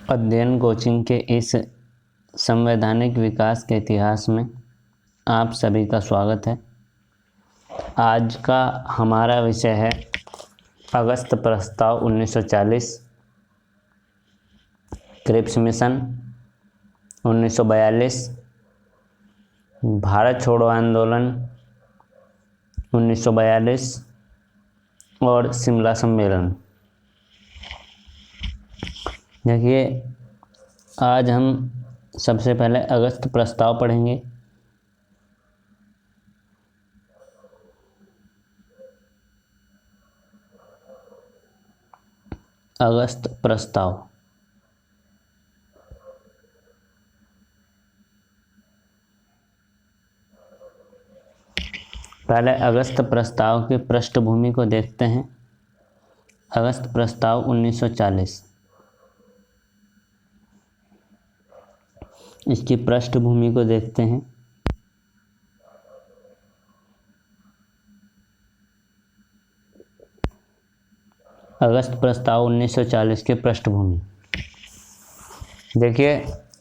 अध्ययन कोचिंग के इस संवैधानिक विकास के इतिहास में आप सभी का स्वागत है। आज का हमारा विषय है अगस्त प्रस्ताव 1940, क्रिप्स मिशन 1942, भारत छोड़ो आंदोलन 1942 और शिमला सम्मेलन। देखिए, आज हम सबसे पहले अगस्त प्रस्ताव पढ़ेंगे। अगस्त प्रस्ताव पहले अगस्त प्रस्ताव की पृष्ठभूमि को देखते हैं। अगस्त प्रस्ताव 1940, इसकी पृष्ठभूमि को देखते हैं। अगस्त प्रस्ताव 1940 की पृष्ठभूमि देखिए,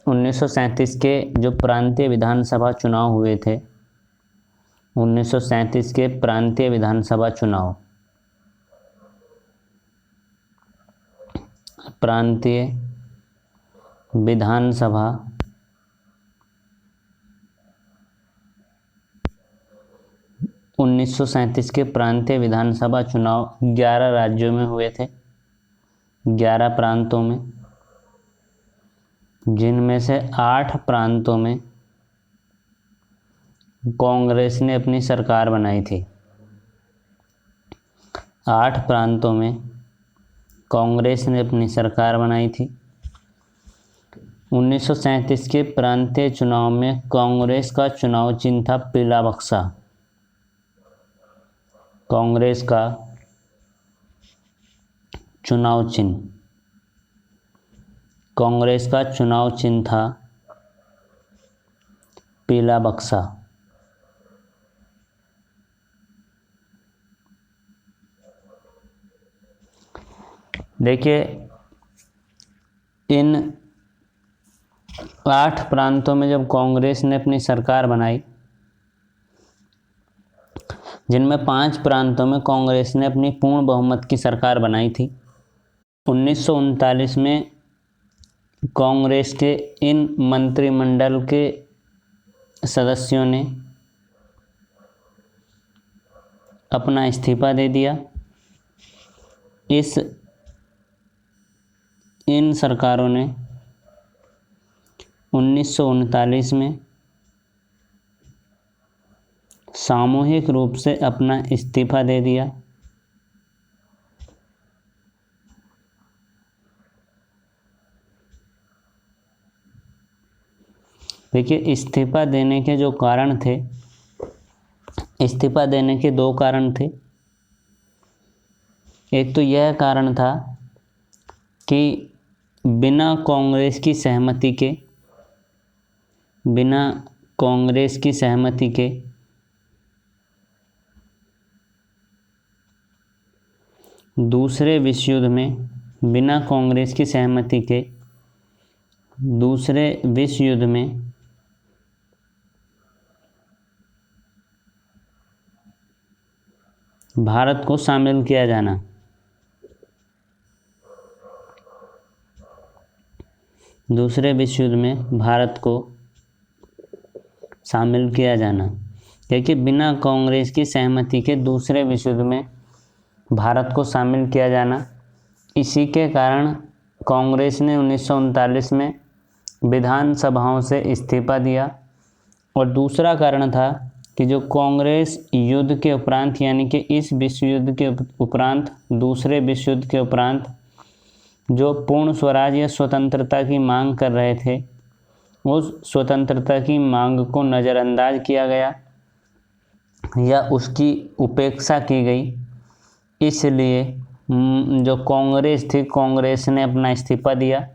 1937 के जो प्रांतीय विधानसभा चुनाव हुए थे, 1937 के प्रांतीय विधानसभा चुनाव, प्रांतीय विधानसभा उन्नीस के प्रांतीय विधानसभा चुनाव 11 राज्यों में हुए थे, 11 प्रांतों में, जिनमें से 8 प्रांतों में कांग्रेस ने अपनी सरकार बनाई थी। 8 प्रांतों में कांग्रेस ने अपनी सरकार बनाई थी। 1937 के प्रांतीय चुनाव में कांग्रेस का चुनाव चिन्ह था पीला बक्सा। कांग्रेस का चुनाव चिन्ह, कांग्रेस का चुनाव चिन्ह था पीला बक्सा। देखिए, इन 8 प्रांतों में जब कांग्रेस ने अपनी सरकार बनाई, जिनमें 5 प्रांतों में कांग्रेस ने अपनी पूर्ण बहुमत की सरकार बनाई थी। 1939 में कांग्रेस के इन मंत्रिमंडल के सदस्यों ने अपना इस्तीफा दे दिया। इन सरकारों ने 1939 में सामूहिक रूप से अपना इस्तीफा दे दिया। देखिए, इस्तीफा देने के जो कारण थे, इस्तीफा देने के 2 कारण थे। एक तो यह कारण था कि बिना कांग्रेस की सहमति के दूसरे विश्व युद्ध में, बिना कांग्रेस की सहमति के दूसरे विश्व युद्ध में भारत को शामिल किया जाना, दूसरे विश्व युद्ध में भारत को शामिल किया जाना। क्योंकि बिना कांग्रेस की सहमति के दूसरे विश्व युद्ध में भारत को शामिल किया जाना, इसी के कारण कांग्रेस ने 1939 में विधानसभाओं से इस्तीफा दिया। और दूसरा कारण था कि जो कांग्रेस युद्ध के उपरांत, यानी कि इस विश्व युद्ध के उपरांत, दूसरे विश्व युद्ध के उपरांत जो पूर्ण स्वराज या स्वतंत्रता की मांग कर रहे थे, उस स्वतंत्रता की मांग को नज़रअंदाज किया गया या उसकी उपेक्षा की गई। इसलिए जो कांग्रेस थी, कांग्रेस ने अपना इस्तीफा दिया।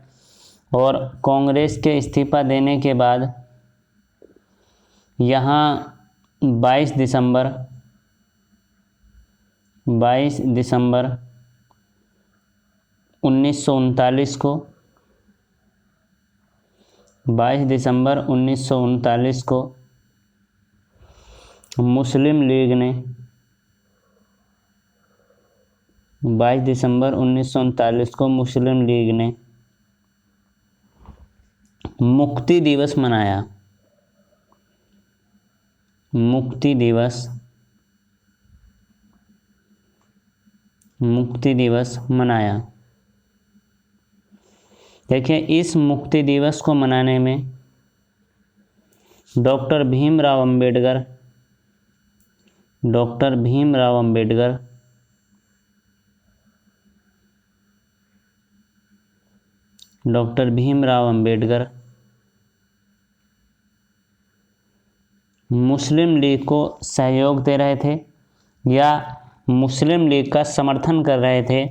और कांग्रेस के इस्तीफा देने के बाद यहाँ 22 दिसंबर 1939 को 22 दिसंबर 1939 को मुस्लिम लीग ने 22 दिसंबर 1939 को मुस्लिम लीग ने मुक्ति दिवस मनाया। मुक्ति दिवस मनाया। देखिए, इस मुक्ति दिवस को मनाने में डॉक्टर भीमराव अंबेडकर मुस्लिम लीग को सहयोग दे रहे थे या मुस्लिम लीग का समर्थन कर रहे थे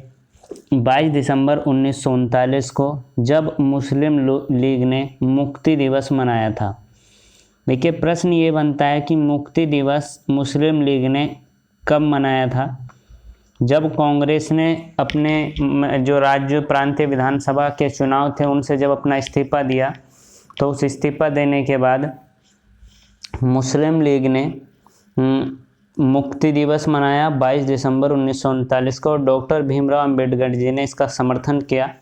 22 दिसंबर 1939 को, जब मुस्लिम लीग ने मुक्ति दिवस मनाया था। देखिए, प्रश्न ये बनता है कि मुक्ति दिवस मुस्लिम लीग ने कब मनाया था? जब कांग्रेस ने अपने जो राज्य प्रांतीय विधानसभा के चुनाव थे उनसे जब अपना इस्तीफा दिया, तो उस इस्तीफा देने के बाद मुस्लिम लीग ने मुक्ति दिवस मनाया 22 दिसंबर 1939 को। डॉक्टर भीमराव अंबेडकर जी ने इसका समर्थन किया।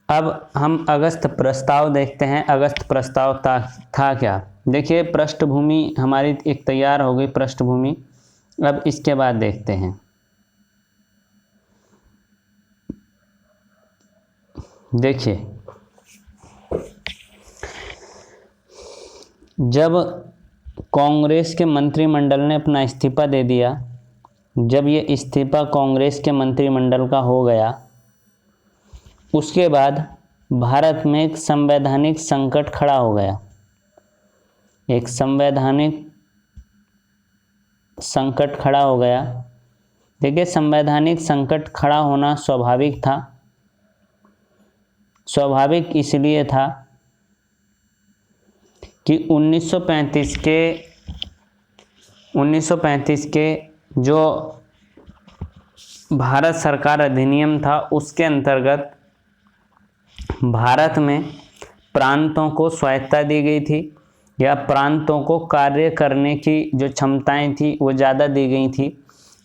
अब हम अगस्त प्रस्ताव देखते हैं। अगस्त प्रस्ताव था क्या? देखिए, पृष्ठभूमि हमारी एक तैयार हो गई, पृष्ठभूमि। अब इसके बाद देखते हैं। देखिए, जब कांग्रेस के मंत्रिमंडल ने अपना इस्तीफा दे दिया, जब ये इस्तीफा कांग्रेस के मंत्रिमंडल का हो गया, उसके बाद भारत में एक संवैधानिक संकट खड़ा हो गया। एक संवैधानिक संकट खड़ा हो गया। देखिए, संवैधानिक संकट खड़ा होना स्वाभाविक था। स्वाभाविक इसलिए था कि 1935 के जो भारत सरकार अधिनियम था, उसके अंतर्गत भारत में प्रांतों को स्वायत्तता दी गई थी, या प्रांतों को कार्य करने की जो क्षमताएं थी वो ज़्यादा दी गई थी,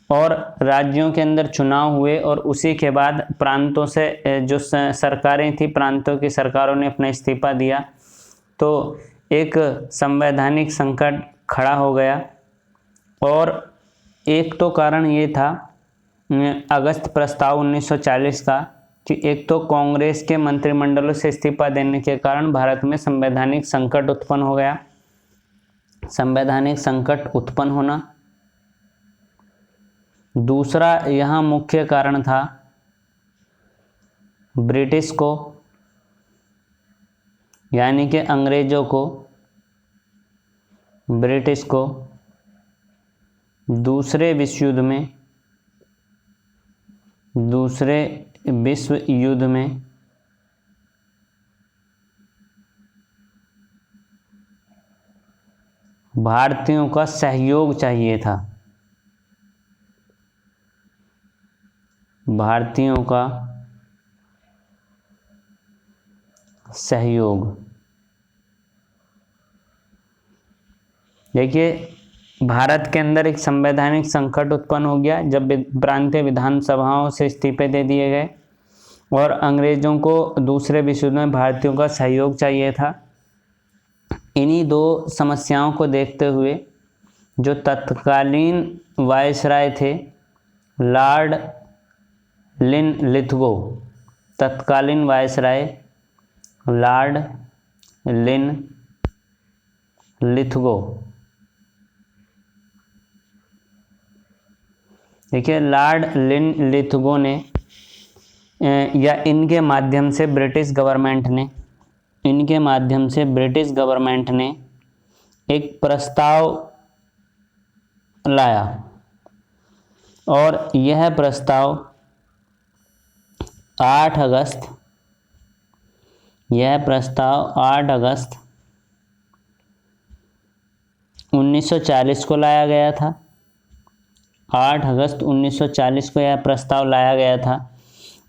और राज्यों के अंदर चुनाव हुए, और उसी के बाद प्रांतों से जो सरकारें थी, प्रांतों की सरकारों ने अपना इस्तीफा दिया। तो एक संवैधानिक संकट खड़ा हो गया। और एक तो कारण ये था अगस्त प्रस्ताव 1940 का, कि एक तो कांग्रेस के मंत्रिमंडलों से इस्तीफा देने के कारण भारत में संवैधानिक संकट उत्पन्न हो गया। संवैधानिक संकट उत्पन्न होना। दूसरा यहाँ मुख्य कारण था ब्रिटिश को, यानी कि अंग्रेजों को, ब्रिटिश को दूसरे विश्व युद्ध में भारतीयों का सहयोग चाहिए था। भारतीयों का सहयोग। देखिए, भारत के अंदर एक संवैधानिक संकट उत्पन्न हो गया जब प्रांतीय विधानसभाओं से इस्तीफे दे दिए गए, और अंग्रेजों को दूसरे विश्व युद्ध में भारतीयों का सहयोग चाहिए था। इन्हीं दो समस्याओं को देखते हुए जो तत्कालीन वायसराय थे, लॉर्ड लिनलिथगो, तत्कालीन वायसराय लॉर्ड लिनलिथगो। देखिए, लॉर्ड लिनलिथगो ने या इनके माध्यम से ब्रिटिश गवर्नमेंट ने एक प्रस्ताव लाया, और यह प्रस्ताव 8 अगस्त 1940 को लाया गया था। 8 अगस्त 1940 को यह प्रस्ताव लाया गया था,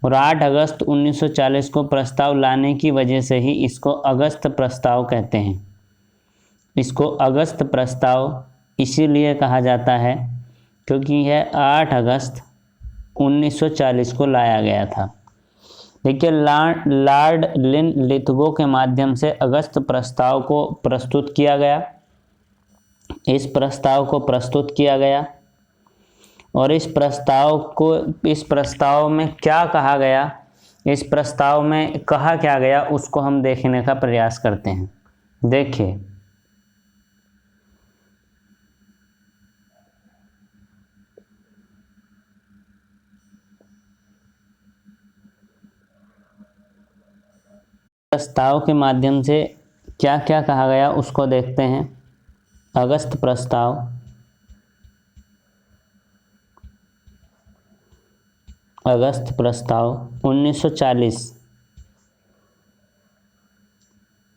और 8 अगस्त 1940 को प्रस्ताव लाने की वजह से ही इसको अगस्त प्रस्ताव कहते हैं। इसको अगस्त प्रस्ताव इसीलिए कहा जाता है क्योंकि यह 8 अगस्त 1940 को लाया गया था। देखिए, लॉर्ड लिनलिथगो के माध्यम से अगस्त प्रस्ताव को प्रस्तुत किया गया। इस प्रस्ताव को प्रस्तुत किया गया और इस प्रस्ताव में क्या कहा गया, इस प्रस्ताव में कहा क्या गया, उसको हम देखने का प्रयास करते हैं। देखिए, प्रस्ताव के माध्यम से क्या क्या कहा गया उसको देखते हैं। अगस्त प्रस्ताव, अगस्त प्रस्ताव 1940,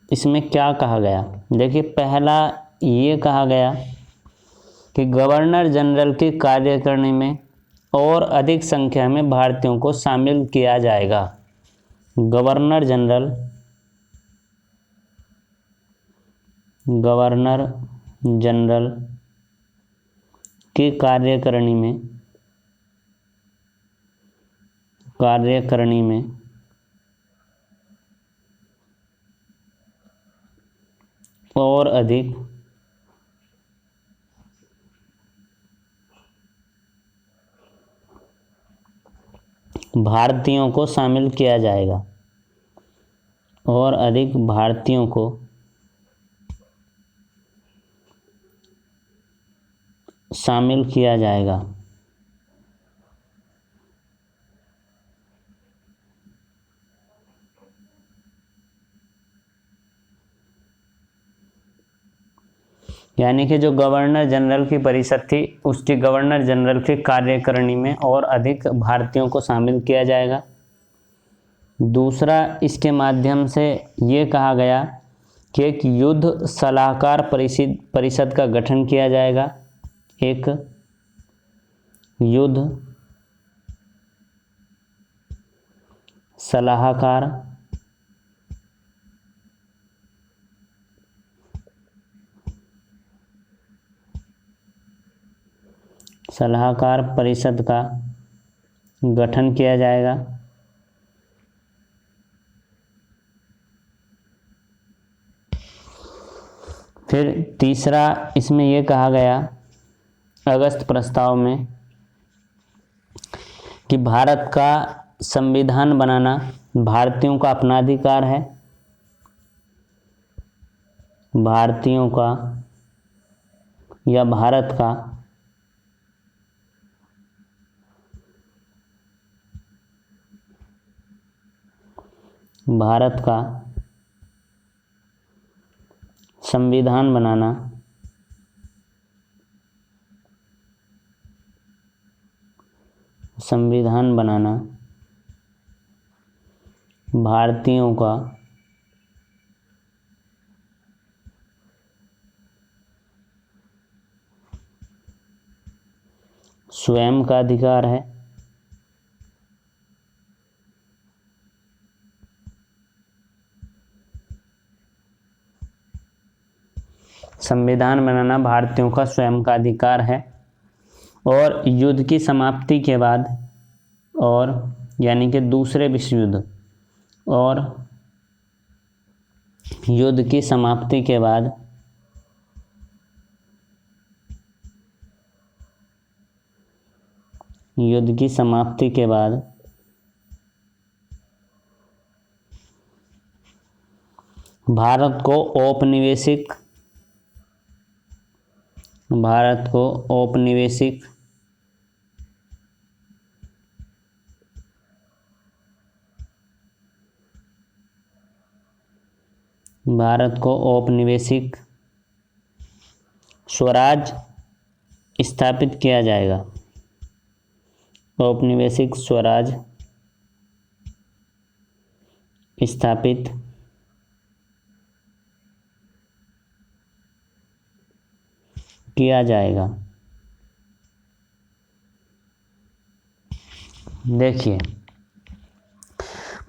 इसमें क्या कहा गया? देखिए, पहला ये कहा गया कि गवर्नर जनरल की कार्यकारिणी में और अधिक संख्या में भारतीयों को शामिल किया जाएगा। गवर्नर जनरल की कार्यकारिणी में और अधिक भारतीयों को शामिल किया जाएगा, और अधिक भारतीयों को शामिल किया जाएगा। यानी कि जो गवर्नर जनरल की परिषद थी, उसकी गवर्नर जनरल की कार्यकारिणी में और अधिक भारतीयों को शामिल किया जाएगा। दूसरा, इसके माध्यम से ये कहा गया कि एक युद्ध सलाहकार परिषद का गठन किया जाएगा। एक युद्ध सलाहकार परिषद का गठन किया जाएगा। फिर तीसरा, इसमें यह कहा गया अगस्त प्रस्ताव में कि भारत का संविधान बनाना भारतीयों का अपना अधिकार है। भारतीयों का या भारत का संविधान बनाना भारतीयों का स्वयं का अधिकार है। संविधान बनाना भारतीयों का स्वयं का अधिकार है। और युद्ध की समाप्ति के बाद, और यानी कि दूसरे विश्व युद्ध, और युद्ध की समाप्ति के बाद भारत को औपनिवेशिक स्वराज स्थापित किया जाएगा। औपनिवेशिक स्वराज स्थापित किया जाएगा। देखिए,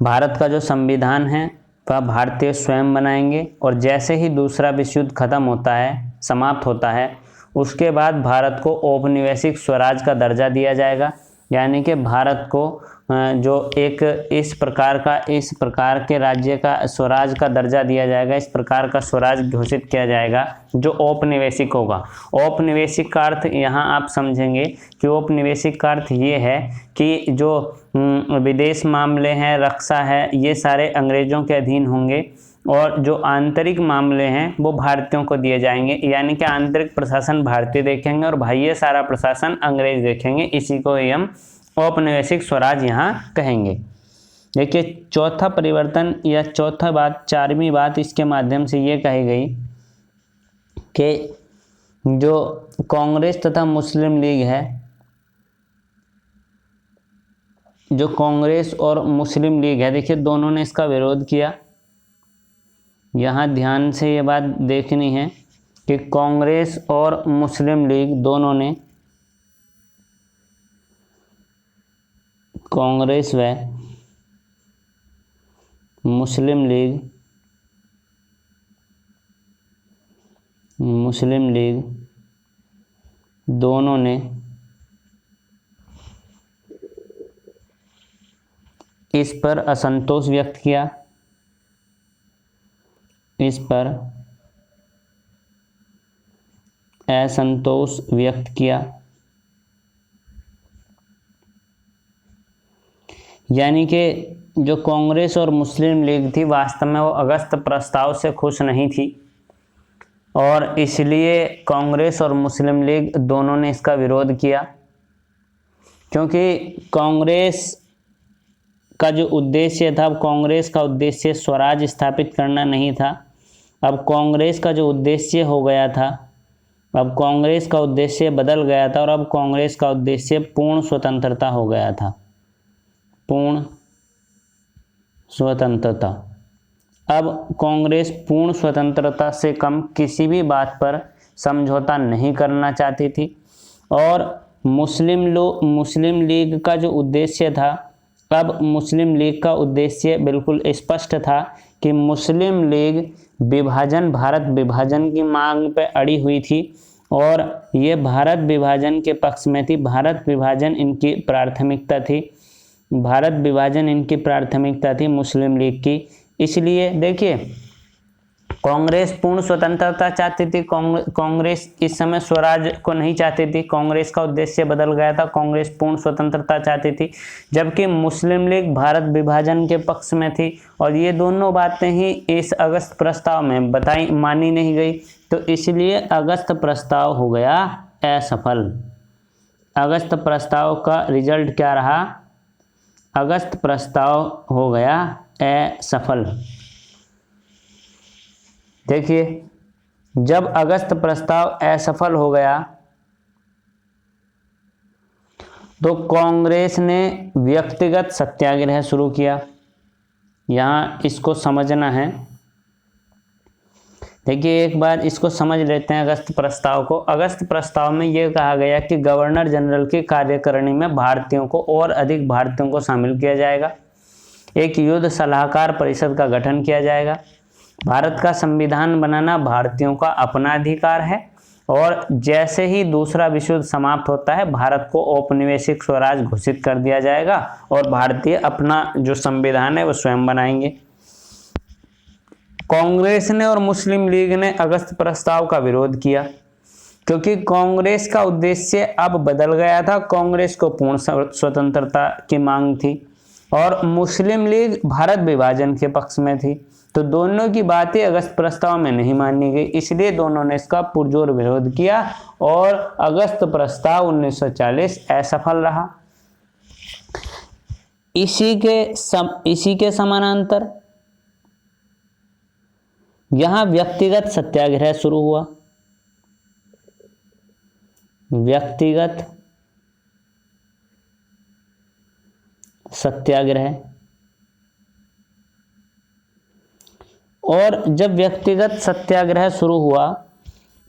भारत का जो संविधान है वह भारतीय स्वयं बनाएंगे, और जैसे ही दूसरा विश्व युद्ध खत्म होता है, समाप्त होता है, उसके बाद भारत को औपनिवेशिक स्वराज का दर्जा दिया जाएगा। यानी कि भारत को जो एक इस प्रकार के राज्य का स्वराज का दर्जा दिया जाएगा, इस प्रकार का स्वराज घोषित किया जाएगा जो औपनिवेशिक होगा। औपनिवेशिक का अर्थ यहाँ आप समझेंगे कि औपनिवेशिक का अर्थ ये है कि जो विदेश मामले हैं, रक्षा है, ये सारे अंग्रेजों के अधीन होंगे, और जो आंतरिक मामले हैं वो भारतीयों को दिए जाएंगे। यानी कि आंतरिक प्रशासन भारतीय देखेंगे और बाह्य सारा प्रशासन अंग्रेज देखेंगे। इसी को ही हम औपनिवेशिक स्वराज यहाँ कहेंगे। देखिए चौथा परिवर्तन या चौथा बात, चारवीं बात इसके माध्यम से ये कही गई कि जो कांग्रेस तथा मुस्लिम लीग है, जो कांग्रेस और मुस्लिम लीग है, देखिए दोनों ने इसका विरोध किया। यहाँ ध्यान से ये बात देखनी है कि कांग्रेस और मुस्लिम लीग दोनों ने, कांग्रेस व मुस्लिम लीग दोनों ने इस पर असंतोष व्यक्त किया, इस पर असंतोष व्यक्त किया। यानी कि जो कांग्रेस और मुस्लिम लीग थी, वास्तव में वो अगस्त प्रस्ताव से खुश नहीं थी, और इसलिए कांग्रेस और मुस्लिम लीग दोनों ने इसका विरोध किया। क्योंकि कांग्रेस का जो उद्देश्य था, कांग्रेस का उद्देश्य स्वराज स्थापित करना नहीं था। अब कांग्रेस का जो उद्देश्य हो गया था, अब कांग्रेस का उद्देश्य बदल गया था, और अब कांग्रेस का उद्देश्य पूर्ण स्वतंत्रता हो गया था, पूर्ण स्वतंत्रता। अब कांग्रेस पूर्ण स्वतंत्रता से कम किसी भी बात पर समझौता नहीं करना चाहती थी, और मुस्लिम लीग का जो उद्देश्य था, अब मुस्लिम लीग का उद्देश्य बिल्कुल स्पष्ट था कि मुस्लिम लीग भारत विभाजन की मांग पर अड़ी हुई थी, और ये भारत विभाजन के पक्ष में थी। भारत विभाजन इनकी प्राथमिकता थी मुस्लिम लीग की। इसलिए देखिए कांग्रेस पूर्ण स्वतंत्रता चाहती थी, कांग्रेस इस समय स्वराज को नहीं चाहती थी, कांग्रेस का उद्देश्य बदल गया था, कांग्रेस पूर्ण स्वतंत्रता चाहती थी, जबकि मुस्लिम लीग भारत विभाजन के पक्ष में थी। और ये दोनों बातें ही इस अगस्त प्रस्ताव में मानी नहीं गई, तो इसलिए अगस्त प्रस्ताव हो गया असफल। अगस्त प्रस्ताव का रिजल्ट क्या रहा? अगस्त प्रस्ताव हो गया असफल। देखिए जब अगस्त प्रस्ताव असफल हो गया तो कांग्रेस ने व्यक्तिगत सत्याग्रह शुरू किया। यहाँ इसको समझना है। देखिए एक बार इसको समझ लेते हैं अगस्त प्रस्ताव को। अगस्त प्रस्ताव में यह कहा गया कि गवर्नर जनरल की कार्यकारिणी में भारतीयों को और अधिक भारतीयों को शामिल किया जाएगा। एक युद्ध सलाहकार परिषद का गठन किया जाएगा। भारत का संविधान बनाना भारतीयों का अपना अधिकार है, और जैसे ही दूसरा विश्व युद्ध समाप्त होता है भारत को औपनिवेशिक स्वराज घोषित कर दिया जाएगा, और भारतीय अपना जो संविधान है वो स्वयं बनाएंगे। कांग्रेस ने और मुस्लिम लीग ने अगस्त प्रस्ताव का विरोध किया, क्योंकि कांग्रेस का उद्देश्य अब बदल गया था। कांग्रेस को पूर्ण स्वतंत्रता की मांग थी, और मुस्लिम लीग भारत विभाजन के पक्ष में थी। तो दोनों की बातें अगस्त प्रस्ताव में नहीं मानी गई, इसलिए दोनों ने इसका पुरजोर विरोध किया, और अगस्त प्रस्ताव 1940 असफल रहा। इसी के समानांतर यहां व्यक्तिगत सत्याग्रह शुरू हुआ। व्यक्तिगत सत्याग्रह, और जब व्यक्तिगत सत्याग्रह शुरू हुआ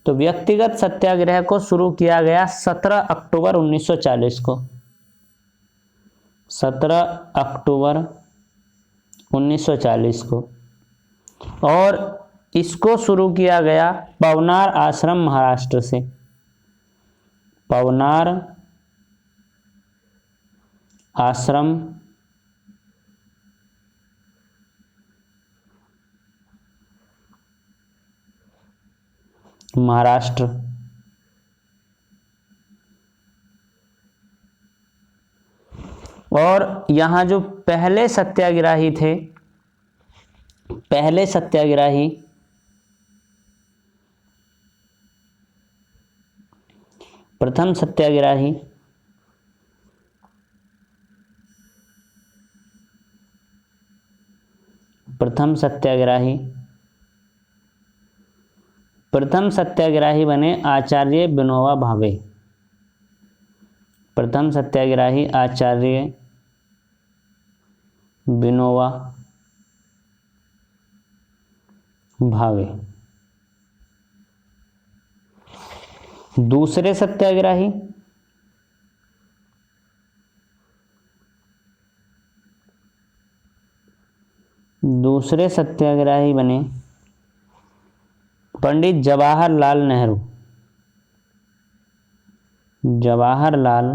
तो व्यक्तिगत सत्याग्रह को शुरू किया गया 17 अक्टूबर 1940 को। 17 अक्टूबर 1940 को, और इसको शुरू किया गया पवनार आश्रम महाराष्ट्र से। पवनार आश्रम महाराष्ट्र। और यहाँ जो पहले सत्याग्रही थे, पहले सत्याग्रही प्रथम सत्याग्रही प्रथम सत्याग्रही बने आचार्य विनोबा भावे। प्रथम सत्याग्रही आचार्य विनोबा भावे। दूसरे सत्याग्रही बने पंडित जवाहरलाल नेहरू। जवाहरलाल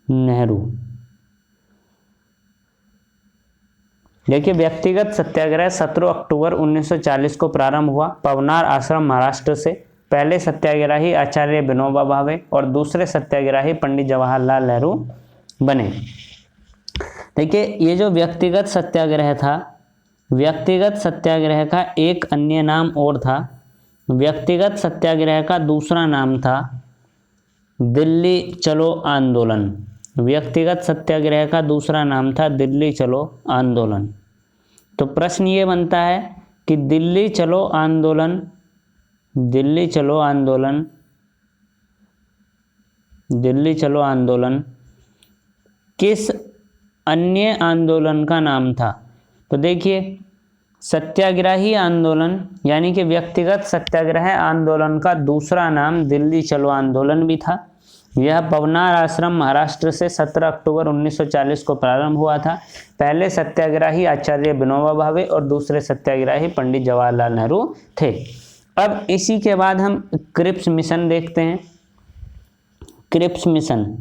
नेहरू। देखिए, व्यक्तिगत सत्याग्रह 17 अक्टूबर 1940 को प्रारंभ हुआ पवनार आश्रम महाराष्ट्र से। पहले सत्याग्रही आचार्य विनोबा भावे और दूसरे सत्याग्रही पंडित जवाहरलाल नेहरू बने। देखिए, ये जो व्यक्तिगत सत्याग्रह था, व्यक्तिगत सत्याग्रह का एक अन्य नाम और था। व्यक्तिगत सत्याग्रह का दूसरा नाम था दिल्ली चलो आंदोलन। व्यक्तिगत सत्याग्रह का दूसरा नाम था दिल्ली चलो आंदोलन। तो प्रश्न ये बनता है कि दिल्ली चलो आंदोलन किस अन्य आंदोलन का नाम था? तो देखिए, सत्याग्रही आंदोलन यानी कि व्यक्तिगत सत्याग्रह आंदोलन का दूसरा नाम दिल्ली चलो आंदोलन भी था। यह पवनार आश्रम महाराष्ट्र से 17 अक्टूबर 1940 को प्रारंभ हुआ था। पहले सत्याग्रही आचार्य विनोबा भावे और दूसरे सत्याग्रही पंडित जवाहरलाल नेहरू थे। अब इसी के बाद हम क्रिप्स मिशन देखते हैं। Cripps mission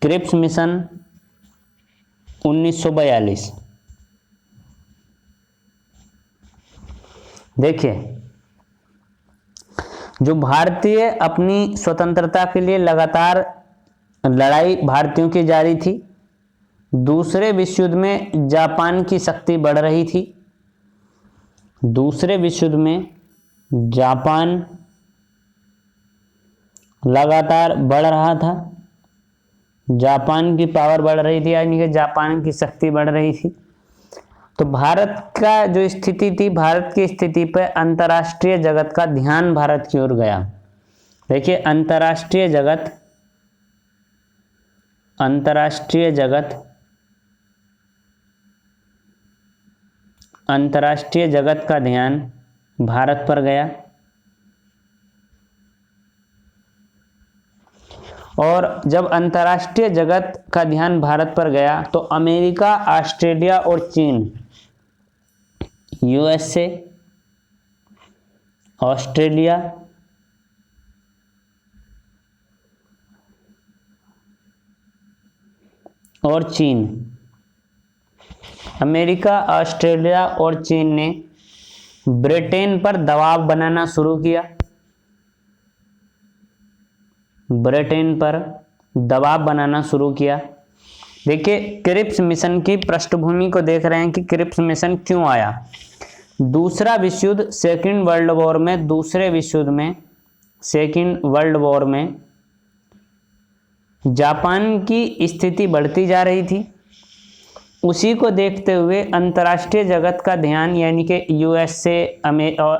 Cripps mission 1942। देखिए, जो भारतीय अपनी स्वतंत्रता के लिए लगातार लड़ाई भारतीयों की जारी थी। दूसरे विश्व युद्ध में जापान की शक्ति बढ़ रही थी। दूसरे विश्व युद्ध में जापान लगातार बढ़ रहा था। जापान की पावर बढ़ रही थी, यानी कि जापान की शक्ति बढ़ रही थी। तो भारत का जो स्थिति थी, भारत की स्थिति पर अंतर्राष्ट्रीय जगत का ध्यान भारत की ओर गया। देखिए, अंतर्राष्ट्रीय जगत का ध्यान भारत पर गया। और जब अंतर्राष्ट्रीय जगत का ध्यान भारत पर गया तो अमेरिका, ऑस्ट्रेलिया और चीन, यूएसए, ऑस्ट्रेलिया और चीन, अमेरिका, ऑस्ट्रेलिया और चीन ने ब्रिटेन पर दबाव बनाना शुरू किया। देखिए, क्रिप्स मिशन की पृष्ठभूमि को देख रहे हैं कि क्रिप्स मिशन क्यों आया। दूसरा विश्व युद्ध, सेकेंड वर्ल्ड वॉर में, दूसरे विश्व युद्ध में, सेकेंड वर्ल्ड वॉर में जापान की स्थिति बढ़ती जा रही थी। उसी को देखते हुए अंतर्राष्ट्रीय जगत का ध्यान यानी कि यूएसए,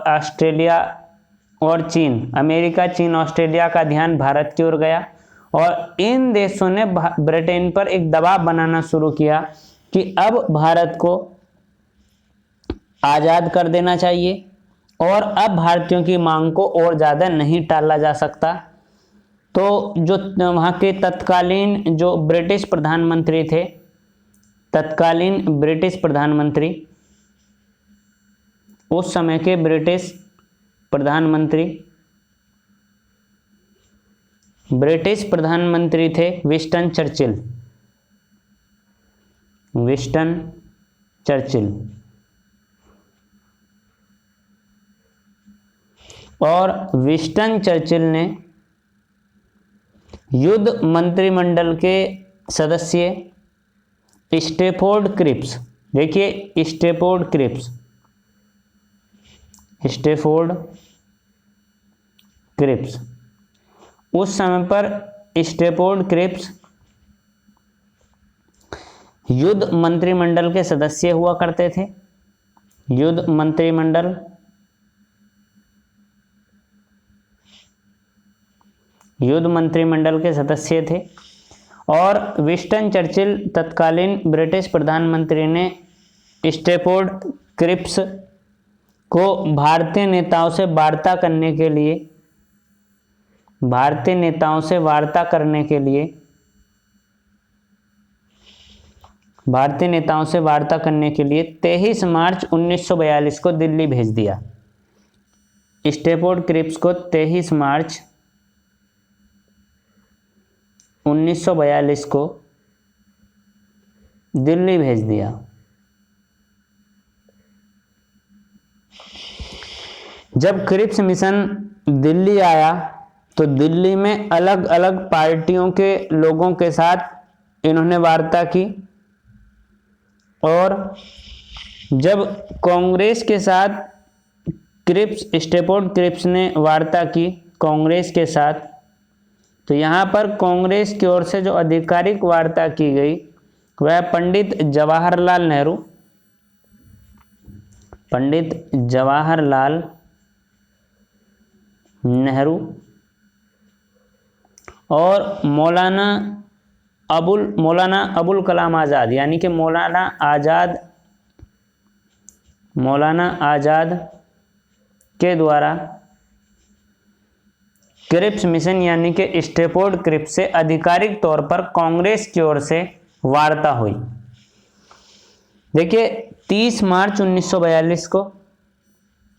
ऑस्ट्रेलिया और चीन, अमेरिका, चीन, ऑस्ट्रेलिया का ध्यान भारत की ओर गया। और इन देशों ने ब्रिटेन पर एक दबाव बनाना शुरू किया कि अब भारत को आज़ाद कर देना चाहिए और अब भारतीयों की मांग को और ज़्यादा नहीं टाला जा सकता। तो जो वहाँ के तत्कालीन जो ब्रिटिश प्रधानमंत्री थे, तत्कालीन ब्रिटिश प्रधानमंत्री, उस समय के ब्रिटिश प्रधानमंत्री थे विंस्टन चर्चिल। और विंस्टन चर्चिल ने युद्ध मंत्रिमंडल के सदस्य स्टैफोर्ड क्रिप्स, देखिए स्टैफोर्ड क्रिप्स, उस समय पर स्टैफोर्ड क्रिप्स युद्ध मंत्रिमंडल के सदस्य हुआ करते थे। युद्ध मंत्रिमंडल के सदस्य थे और विंस्टन चर्चिल तत्कालीन ब्रिटिश प्रधानमंत्री ने स्टैफोर्ड क्रिप्स को भारतीय नेताओं से वार्ता करने के लिए 23 मार्च 1942 को दिल्ली भेज दिया। स्टैफोर्ड क्रिप्स को 23 मार्च 1942 को दिल्ली भेज दिया। जब क्रिप्स मिशन दिल्ली आया तो दिल्ली में अलग अलग पार्टियों के लोगों के साथ इन्होंने वार्ता की और जब कांग्रेस के साथ स्टैफोर्ड क्रिप्स ने वार्ता की कांग्रेस के साथ, तो यहाँ पर कांग्रेस की ओर से जो आधिकारिक वार्ता की गई वह पंडित जवाहरलाल नेहरू और मौलाना अबुल कलाम आज़ाद, यानी कि मौलाना आज़ाद के द्वारा क्रिप्स मिशन यानी कि स्टैफोर्ड क्रिप्स से आधिकारिक तौर पर कांग्रेस की ओर से वार्ता हुई। देखिए 30 मार्च 1942 को,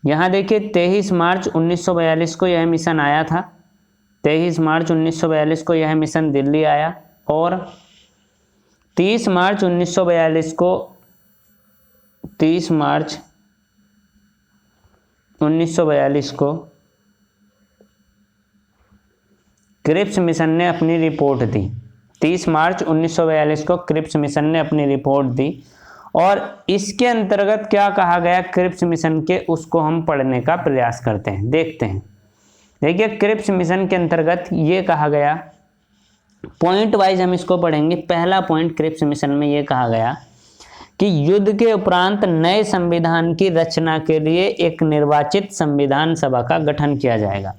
यहाँ देखिए 23 मार्च 1942 को यह मिशन आया था। 23 मार्च 1942 को यह मिशन दिल्ली आया और 30 मार्च 1942 को क्रिप्स मिशन ने अपनी रिपोर्ट दी। 30 मार्च 1942 को क्रिप्स मिशन ने अपनी रिपोर्ट दी और इसके अंतर्गत क्या कहा गया क्रिप्स मिशन के, उसको हम पढ़ने का प्रयास करते हैं, देखते हैं। देखिए क्रिप्स मिशन के अंतर्गत ये कहा गया, पॉइंट वाइज हम इसको पढ़ेंगे। पहला पॉइंट क्रिप्स मिशन में ये कहा गया कि युद्ध के उपरांत नए संविधान की रचना के लिए एक निर्वाचित संविधान सभा का गठन किया जाएगा।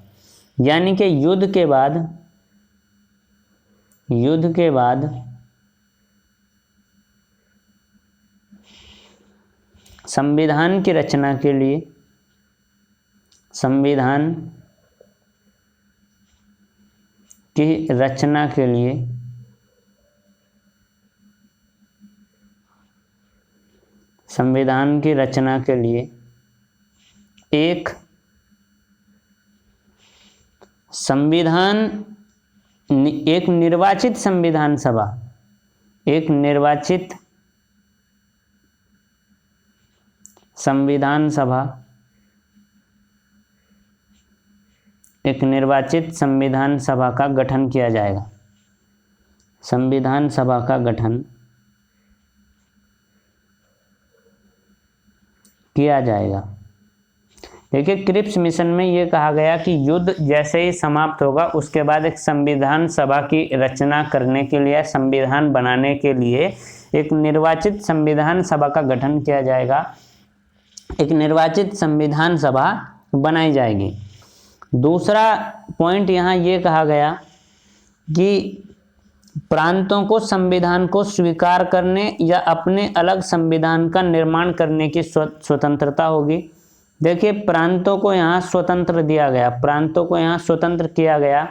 यानी कि युद्ध के बाद संविधान की रचना के लिए एक निर्वाचित संविधान सभा का गठन किया जाएगा। संविधान सभा का गठन किया जाएगा। देखिए क्रिप्स मिशन में ये कहा गया कि युद्ध जैसे ही समाप्त होगा उसके बाद एक संविधान सभा की रचना करने के लिए, संविधान बनाने के लिए एक निर्वाचित संविधान सभा का गठन किया जाएगा, एक निर्वाचित संविधान सभा बनाई जाएगी। दूसरा पॉइंट यहाँ ये कहा गया कि प्रांतों को संविधान को स्वीकार करने या अपने अलग संविधान का निर्माण करने की स्वतंत्रता होगी। देखिए, प्रांतों को यहाँ स्वतंत्र दिया गया, प्रांतों को यहाँ स्वतंत्र किया गया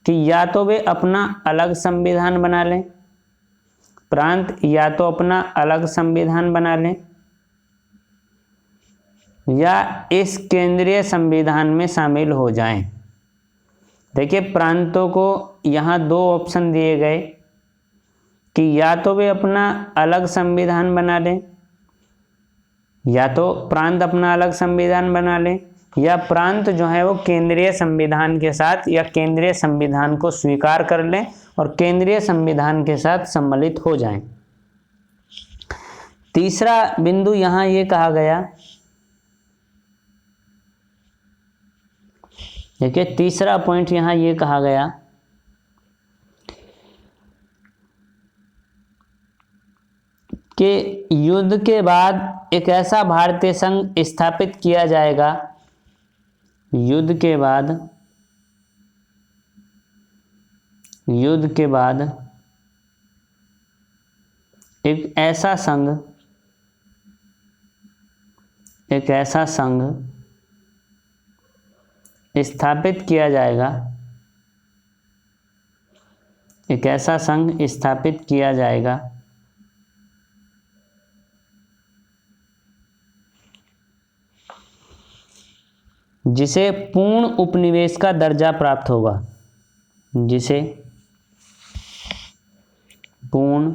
कि या तो वे अपना अलग संविधान बना लें, प्रांत या तो अपना अलग संविधान बना लें या इस केंद्रीय संविधान में शामिल हो जाएं। देखिए, प्रांतों को यहाँ दो ऑप्शन दिए गए कि या तो वे अपना अलग संविधान बना लें, या तो प्रांत अपना अलग संविधान बना लें, या प्रांत जो है वो केंद्रीय संविधान के साथ या केंद्रीय संविधान को स्वीकार कर लें और केंद्रीय संविधान के साथ सम्मिलित हो जाएं। तीसरा बिंदु यहाँ ये कहा गया, देखिए तीसरा पॉइंट यहाँ ये कहा गया कि युद्ध के बाद एक ऐसा भारतीय संघ स्थापित किया जाएगा, युद्ध के बाद एक ऐसा संघ स्थापित किया जाएगा, एक ऐसा संघ स्थापित किया जाएगा जिसे पूर्ण उपनिवेश का दर्जा प्राप्त होगा, जिसे पूर्ण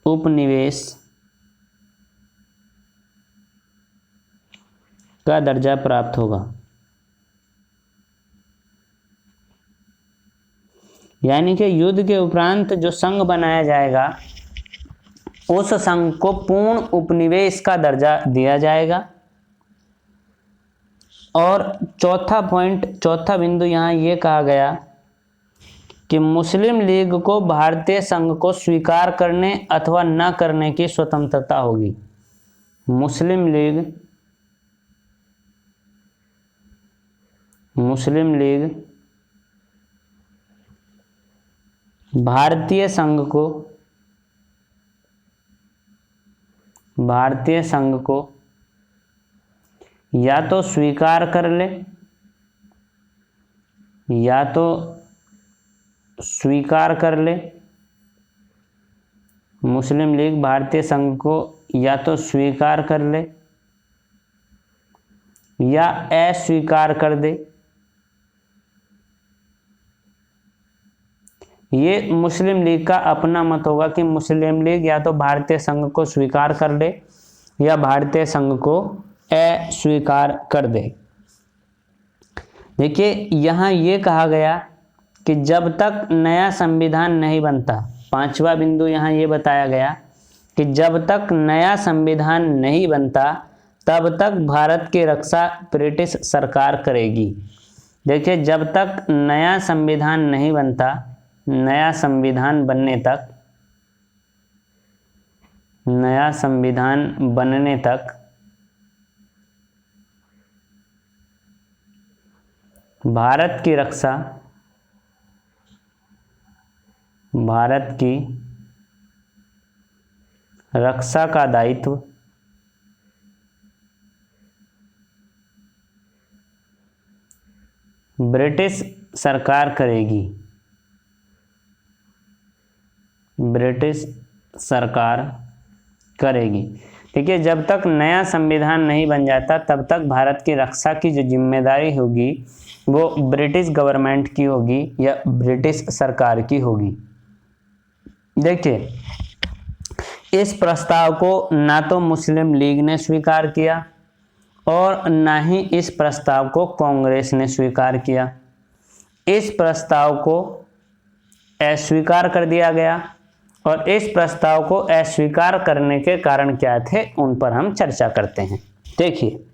उपनिवेश का दर्जा प्राप्त होगा। यानी कि युद्ध के उपरांत जो संघ बनाया जाएगा उस संघ को पूर्ण उपनिवेश का दर्जा दिया जाएगा। और चौथा बिंदु यहाँ ये कहा गया कि मुस्लिम लीग को भारतीय संघ को स्वीकार करने अथवा न करने की स्वतंत्रता होगी। मुस्लिम लीग भारतीय संघ को या तो स्वीकार कर ले, मुस्लिम लीग भारतीय संघ को या तो स्वीकार कर ले या अस्वीकार कर दे। ये मुस्लिम लीग का अपना मत होगा कि मुस्लिम लीग या तो भारतीय संघ को स्वीकार कर ले या भारतीय संघ को अस्वीकार कर दे। देखिए, यहाँ ये कहा गया कि जब तक नया संविधान नहीं बनता, पांचवा बिंदु यहाँ ये बताया गया कि जब तक नया संविधान नहीं बनता तब तक भारत की रक्षा ब्रिटिश सरकार करेगी। देखिए, जब तक नया संविधान नहीं बनता, नया संविधान बनने तक भारत की रक्षा का दायित्व ब्रिटिश सरकार करेगी। देखिए, जब तक नया संविधान नहीं बन जाता तब तक भारत की रक्षा की जो जिम्मेदारी होगी वो ब्रिटिश गवर्नमेंट की होगी या ब्रिटिश सरकार की होगी। देखिए, इस प्रस्ताव को ना तो मुस्लिम लीग ने स्वीकार किया और ना ही इस प्रस्ताव को कांग्रेस ने स्वीकार किया। इस प्रस्ताव को अस्वीकार कर दिया गया और इस प्रस्ताव को अस्वीकार करने के कारण क्या थे उन पर हम चर्चा करते हैं। देखिए,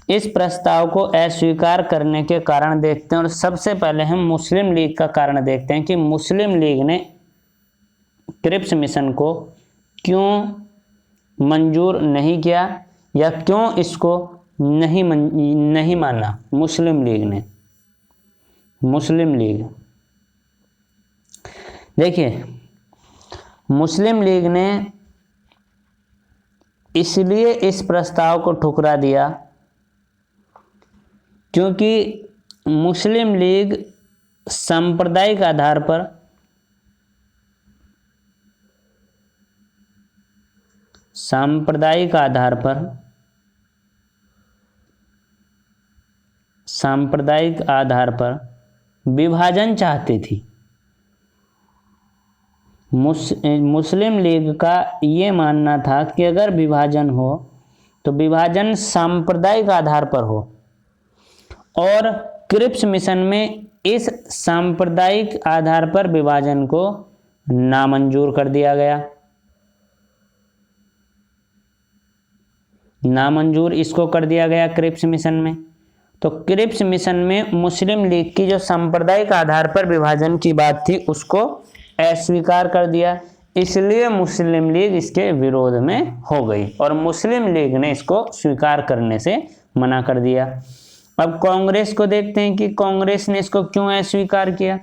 इस प्रस्ताव को अस्वीकार करने के कारण देखते हैं और सबसे पहले हम मुस्लिम लीग का कारण देखते हैं कि मुस्लिम लीग ने क्रिप्स मिशन को क्यों मंजूर नहीं किया या क्यों इसको नहीं माना। मुस्लिम लीग देखिए, मुस्लिम लीग ने इसलिए इस प्रस्ताव को ठुकरा दिया क्योंकि मुस्लिम लीग सांप्रदायिक आधार पर सांप्रदायिक आधार पर विभाजन चाहती थी। मुस्लिम लीग का ये मानना था कि अगर विभाजन हो तो विभाजन सांप्रदायिक आधार पर हो, और क्रिप्स मिशन में इस सांप्रदायिक आधार पर विभाजन को नामंजूर कर दिया गया। नामंजूर इसको कर दिया गया क्रिप्स मिशन में। तो क्रिप्स मिशन में मुस्लिम लीग की जो सांप्रदायिक आधार पर विभाजन की बात थी उसको अस्वीकार कर दिया, इसलिए मुस्लिम लीग इसके विरोध में हो गई और मुस्लिम लीग ने इसको स्वीकार करने से मना कर दिया। अब कांग्रेस को देखते हैं कि कांग्रेस ने इसको क्यों अस्वीकार किया।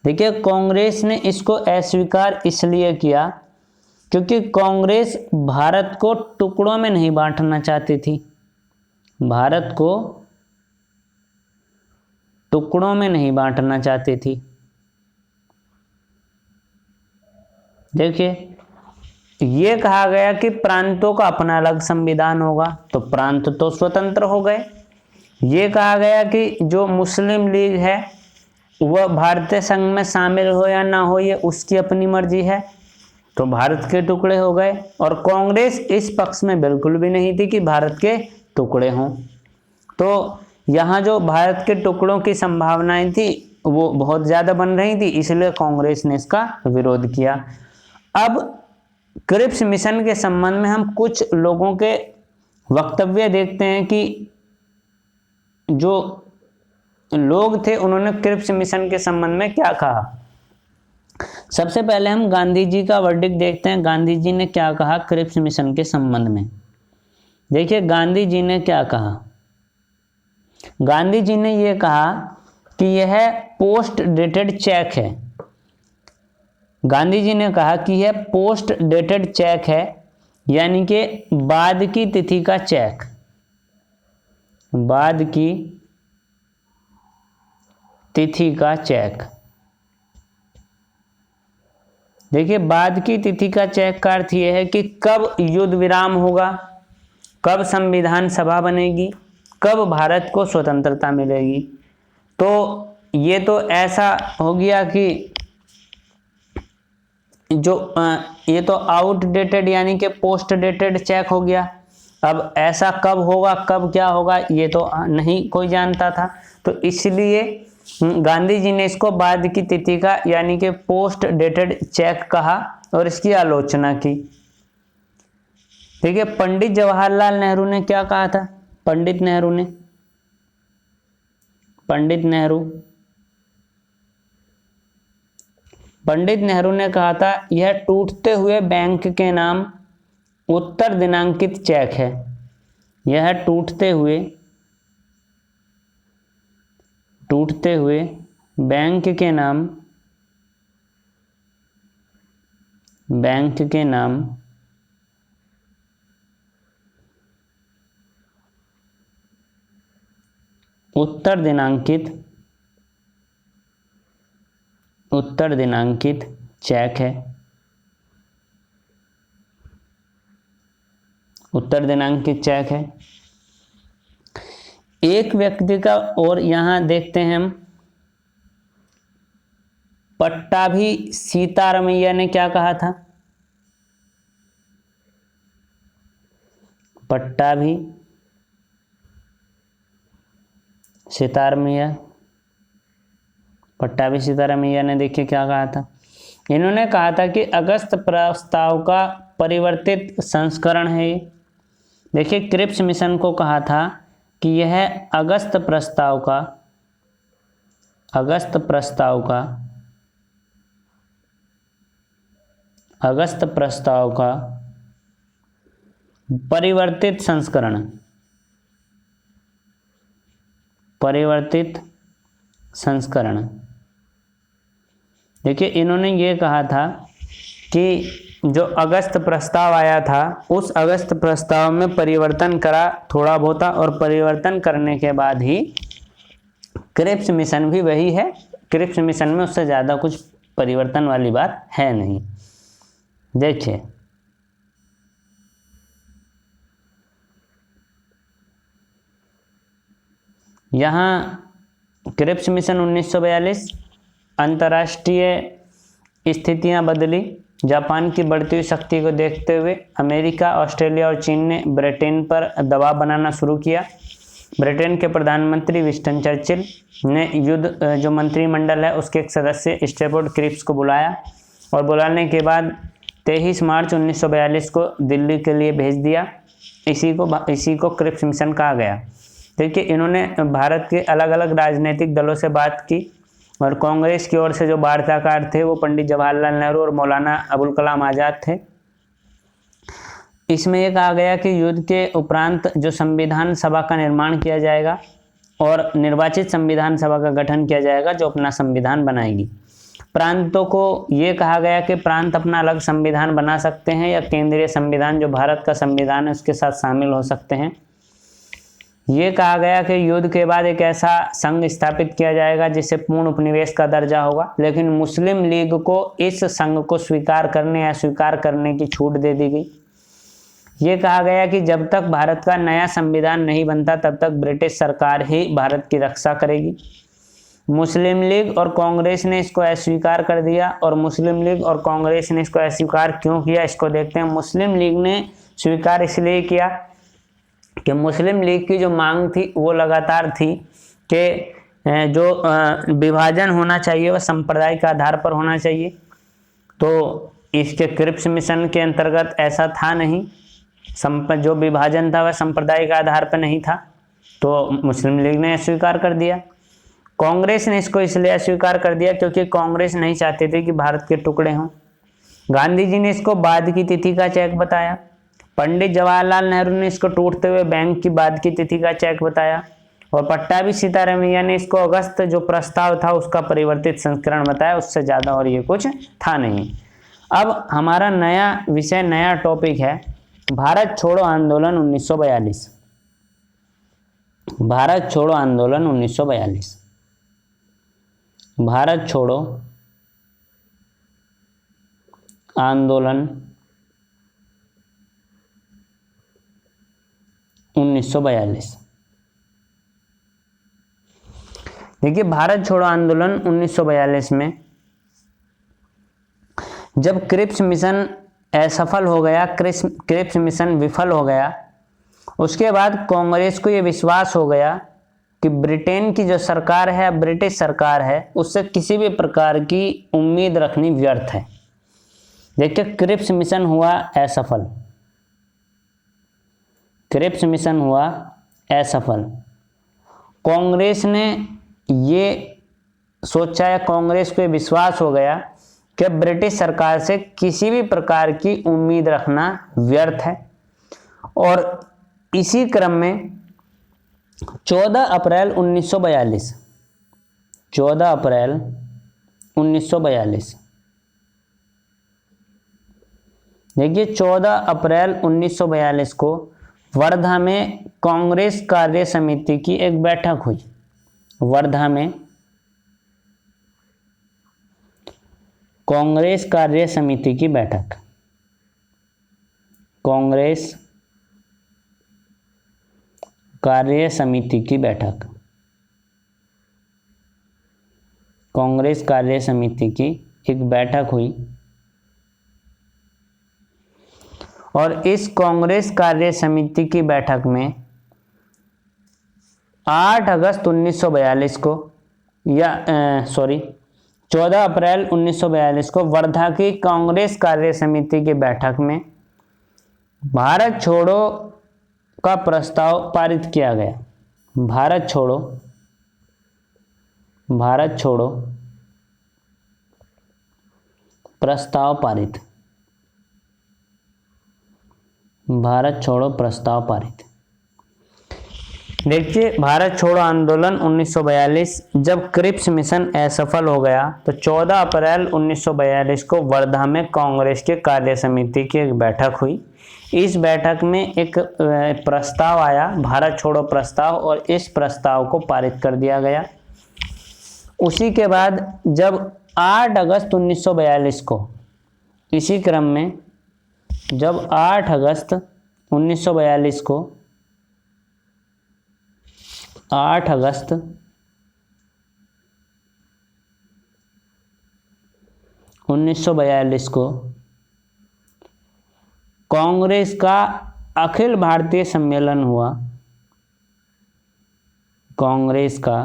देखिए, कांग्रेस ने इसको अस्वीकार इसलिए किया क्योंकि कांग्रेस भारत को टुकड़ों में नहीं बांटना चाहती थी। भारत को टुकड़ों में नहीं बांटना चाहती थी। देखिए, ये कहा गया कि प्रांतों का अपना अलग संविधान होगा, तो प्रांत तो स्वतंत्र हो गए। ये कहा गया कि जो मुस्लिम लीग है वह भारतीय संघ में शामिल हो या ना हो ये उसकी अपनी मर्जी है, तो भारत के टुकड़े हो गए। और कांग्रेस इस पक्ष में बिल्कुल भी नहीं थी कि भारत के टुकड़े हों। तो यहाँ जो भारत के टुकड़ों की संभावनाएं थी वो बहुत ज़्यादा बन रही थी, इसलिए कांग्रेस ने इसका विरोध किया। अब क्रिप्स मिशन के संबंध में हम कुछ लोगों के वक्तव्य देखते हैं कि जो लोग थे उन्होंने क्रिप्स मिशन के संबंध में क्या कहा। सबसे पहले हम गांधी जी का वर्डिक्ट देखते हैं। गांधी जी ने क्या कहा क्रिप्स मिशन के संबंध में। देखिए, गांधी जी ने क्या कहा। गांधी जी ने यह कहा कि यह पोस्ट डेटेड चेक है। गांधी जी ने कहा कि यह पोस्ट डेटेड चेक है, यानी कि बाद की तिथि का चेक। बाद की तिथि का चेक। देखिए, बाद की तिथि का चेक का अर्थ यह है कि कब युद्ध विराम होगा, कब संविधान सभा बनेगी, कब भारत को स्वतंत्रता मिलेगी। तो ये तो ऐसा हो गया कि जो ये तो आउटडेटेड यानी कि पोस्ट डेटेड चेक हो गया। अब ऐसा कब होगा, कब क्या होगा, ये तो नहीं कोई जानता था। तो इसलिए गांधी जी ने इसको बाद की तिथि का यानी कि पोस्ट डेटेड चेक कहा और इसकी आलोचना की। देखिए, पंडित जवाहरलाल नेहरू ने क्या कहा था। पंडित नेहरू ने कहा था यह टूटते हुए बैंक के नाम उत्तर दिनांकित चेक है। यह टूटते हुए बैंक के नाम उत्तर दिनांकित चेक है। उत्तर दिनांकित चेक है। एक व्यक्ति का, और यहां देखते हैं हम, पट्टाभी सीतारमैया ने क्या कहा था। पट्टाभी सीतारमैया ने देखिए क्या कहा था। इन्होंने कहा था कि अगस्त प्रस्ताव का परिवर्तित संस्करण है। देखिए, क्रिप्स मिशन को कहा था कि यह अगस्त प्रस्ताव का परिवर्तित संस्करण। देखिए इन्होंने ये कहा था कि जो अगस्त प्रस्ताव आया था उस अगस्त प्रस्ताव में परिवर्तन करा थोड़ा बहुत, और परिवर्तन करने के बाद ही क्रिप्स मिशन भी वही है। क्रिप्स मिशन में उससे ज़्यादा कुछ परिवर्तन वाली बात है नहीं। देखिए यहाँ क्रिप्स मिशन 1942, अंतर्राष्ट्रीय स्थितियाँ बदली। जापान की बढ़ती हुई शक्ति को देखते हुए अमेरिका, ऑस्ट्रेलिया और चीन ने ब्रिटेन पर दबाव बनाना शुरू किया। ब्रिटेन के प्रधानमंत्री विंस्टन चर्चिल ने युद्ध जो मंत्रिमंडल है उसके एक सदस्य स्टेफोर्ड क्रिप्स को बुलाया, और बुलाने के बाद 23 मार्च 1942 को दिल्ली के लिए भेज दिया। इसी को क्रिप्स मिशन कहा गया। देखिए इन्होंने भारत के अलग अलग राजनीतिक दलों से बात की, और कांग्रेस की ओर से जो वार्ताकार थे वो पंडित जवाहरलाल नेहरू और मौलाना अबुल कलाम आज़ाद थे। इसमें यह कहा गया कि युद्ध के उपरांत जो संविधान सभा का निर्माण किया जाएगा और निर्वाचित संविधान सभा का गठन किया जाएगा जो अपना संविधान बनाएगी। प्रांतों को ये कहा गया कि प्रांत अपना अलग संविधान बना सकते हैं या केंद्रीय संविधान जो भारत का संविधान है उसके साथ शामिल हो सकते हैं। ये कहा गया कि युद्ध के बाद एक ऐसा संघ स्थापित किया जाएगा जिससे पूर्ण उपनिवेश का दर्जा होगा, लेकिन मुस्लिम लीग को इस संघ को स्वीकार करने या स्वीकार करने की छूट दे दी गई। ये कहा गया कि जब तक भारत का नया संविधान नहीं बनता तब तक ब्रिटिश सरकार ही भारत की रक्षा करेगी। मुस्लिम लीग और कांग्रेस ने इसको अस्वीकार कर दिया, और मुस्लिम लीग और कांग्रेस ने इसको अस्वीकार क्यों किया इसको देखते हैं। मुस्लिम लीग ने स्वीकार इसलिए किया कि मुस्लिम लीग की जो मांग थी वो लगातार थी कि जो विभाजन होना चाहिए वह सांप्रदायिक आधार पर होना चाहिए। तो इसके क्रिप्स मिशन के अंतर्गत ऐसा था नहीं, जो विभाजन था वह सांप्रदायिक आधार पर नहीं था, तो मुस्लिम लीग ने अस्वीकार कर दिया। कांग्रेस ने इसको इसलिए अस्वीकार कर दिया क्योंकि कांग्रेस नहीं चाहती थी कि भारत के टुकड़े हों। गांधी जी ने इसको बाद की तिथि का चेक बताया। पंडित जवाहरलाल नेहरू ने इसको टूटते हुए बैंक की बाद की तिथि का चेक बताया, और पट्टाभी सीतारामैया ने इसको अगस्त जो प्रस्ताव था उसका परिवर्तित संस्करण बताया। उससे ज़्यादा और ये कुछ था नहीं। अब हमारा नया विषय, नया टॉपिक है भारत छोड़ो आंदोलन 1942। भारत छोड़ो आंदोलन 1942। भारत छोड़ो आंदोलन 1942। देखिए भारत छोड़ो आंदोलन 1942 में जब क्रिप्स मिशन असफल हो गया, क्रिप्स मिशन विफल हो गया, उसके बाद कांग्रेस को ये विश्वास हो गया कि ब्रिटेन की जो सरकार है, ब्रिटिश सरकार है, उससे किसी भी प्रकार की उम्मीद रखनी व्यर्थ है। देखिए क्रिप्स मिशन हुआ असफल, क्रिप्स मिशन हुआ असफल। कांग्रेस ने ये सोचा, या कांग्रेस को ये विश्वास हो गया कि ब्रिटिश सरकार से किसी भी प्रकार की उम्मीद रखना व्यर्थ है। और इसी क्रम में 14 अप्रैल 1942, 14 अप्रैल 1942, देखिए 14 अप्रैल 1942 को वर्धा में कांग्रेस कार्य समिति की एक बैठक हुई। वर्धा में कांग्रेस कार्य समिति की बैठक, कांग्रेस कार्य समिति की बैठक, कांग्रेस कार्य समिति की एक बैठक हुई। और इस कांग्रेस कार्य समिति की बैठक में 8 अगस्त 1942 को, या 14 अप्रैल 1942 को वर्धा की कांग्रेस कार्य समिति की बैठक में भारत छोड़ो का प्रस्ताव पारित किया गया। भारत छोड़ो, भारत छोड़ो प्रस्ताव पारित, भारत छोड़ो प्रस्ताव पारित। देखिए, भारत छोड़ो आंदोलन 1942 जब क्रिप्स मिशन असफल हो गया तो 14 अप्रैल 1942 को वर्धा में कांग्रेस के कार्य समिति की एक बैठक हुई। इस बैठक में एक प्रस्ताव आया, भारत छोड़ो प्रस्ताव, और इस प्रस्ताव को पारित कर दिया गया। उसी के बाद जब 8 अगस्त 1942 को, इसी क्रम में जब 8 अगस्त 1942 को 8 अगस्त 1942 को कांग्रेस का अखिल भारतीय सम्मेलन हुआ। कांग्रेस का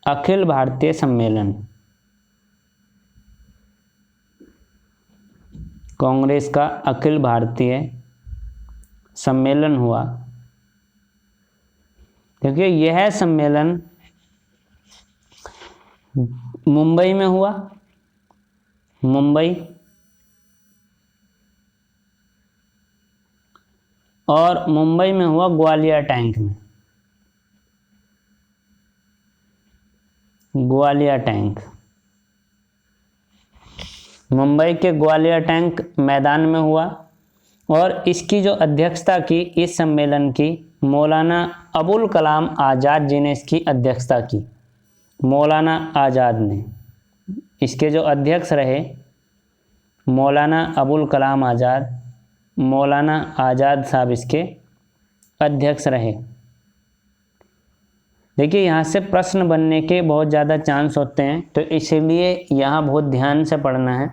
अखिल भारतीय सम्मेलन, कांग्रेस का अखिल भारतीय सम्मेलन हुआ। देखिए, यह सम्मेलन मुंबई में हुआ, मुंबई, और मुंबई में हुआ ग्वालियर टैंक में, ग्वालियर टैंक, मुंबई के ग्वालियर टैंक मैदान में हुआ। और इसकी जो अध्यक्षता की, इस सम्मेलन की, मौलाना अबुल कलाम आज़ाद जी ने इसकी अध्यक्षता की। मौलाना आज़ाद ने, इसके जो अध्यक्ष रहे मौलाना अबुल कलाम आज़ाद, मौलाना आज़ाद साहब इसके अध्यक्ष रहे। देखिए, यहाँ से प्रश्न बनने के बहुत ज़्यादा चांस होते हैं, तो इसलिए यहाँ बहुत ध्यान से पढ़ना है।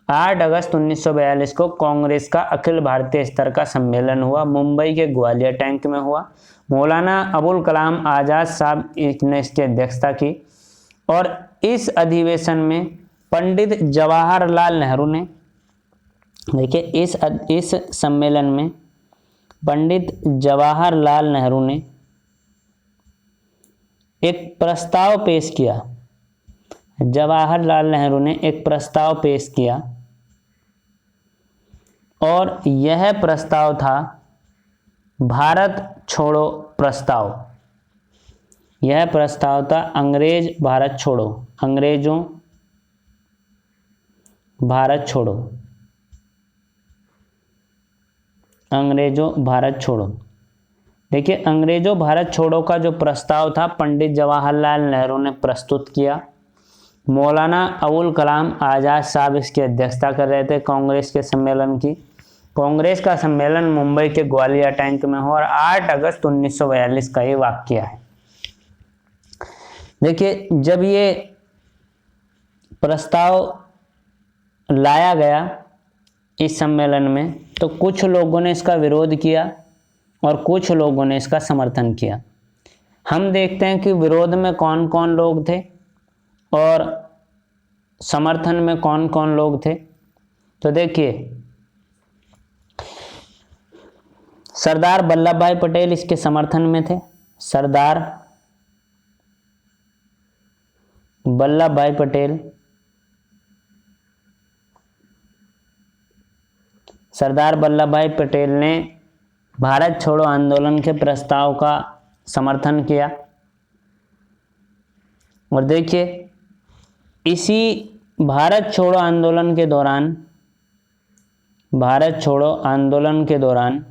8 अगस्त 1942 को कांग्रेस का अखिल भारतीय स्तर का सम्मेलन हुआ, मुंबई के ग्वालियर टैंक में हुआ। मौलाना अबुल कलाम आज़ाद साहब ने इसकी अध्यक्षता की, और इस अधिवेशन में पंडित जवाहरलाल नेहरू ने, देखिए इस सम्मेलन में पंडित जवाहरलाल नेहरू ने एक प्रस्ताव पेश किया। जवाहरलाल नेहरू ने एक प्रस्ताव पेश किया, और यह प्रस्ताव था भारत छोड़ो प्रस्ताव। यह प्रस्ताव था अंग्रेज भारत छोड़ो, अंग्रेजों भारत छोड़ो, अंग्रेजों भारत छोड़ो। देखिए, अंग्रेजों भारत छोड़ो का जो प्रस्ताव था पंडित जवाहरलाल नेहरू ने प्रस्तुत किया। मौलाना अबुल कलाम आज़ाद साहब इसकी अध्यक्षता कर रहे थे कांग्रेस के सम्मेलन की। कांग्रेस का सम्मेलन मुंबई के ग्वालियर टैंक में हुआ, और 8 अगस्त 1942 का ये वाकया है। देखिए, जब ये प्रस्ताव लाया गया इस सम्मेलन में, तो कुछ लोगों ने इसका विरोध किया और कुछ लोगों ने इसका समर्थन किया। हम देखते हैं कि विरोध में कौन कौन लोग थे और समर्थन में कौन कौन लोग थे। तो देखिए, सरदार वल्लभ भाई पटेल इसके समर्थन में थे। सरदार वल्लभ भाई पटेल, सरदार वल्लभ भाई पटेल ने भारत छोड़ो आंदोलन के प्रस्ताव का समर्थन किया। और देखिए, इसी भारत छोड़ो आंदोलन के दौरान, भारत छोड़ो आंदोलन के दौरान,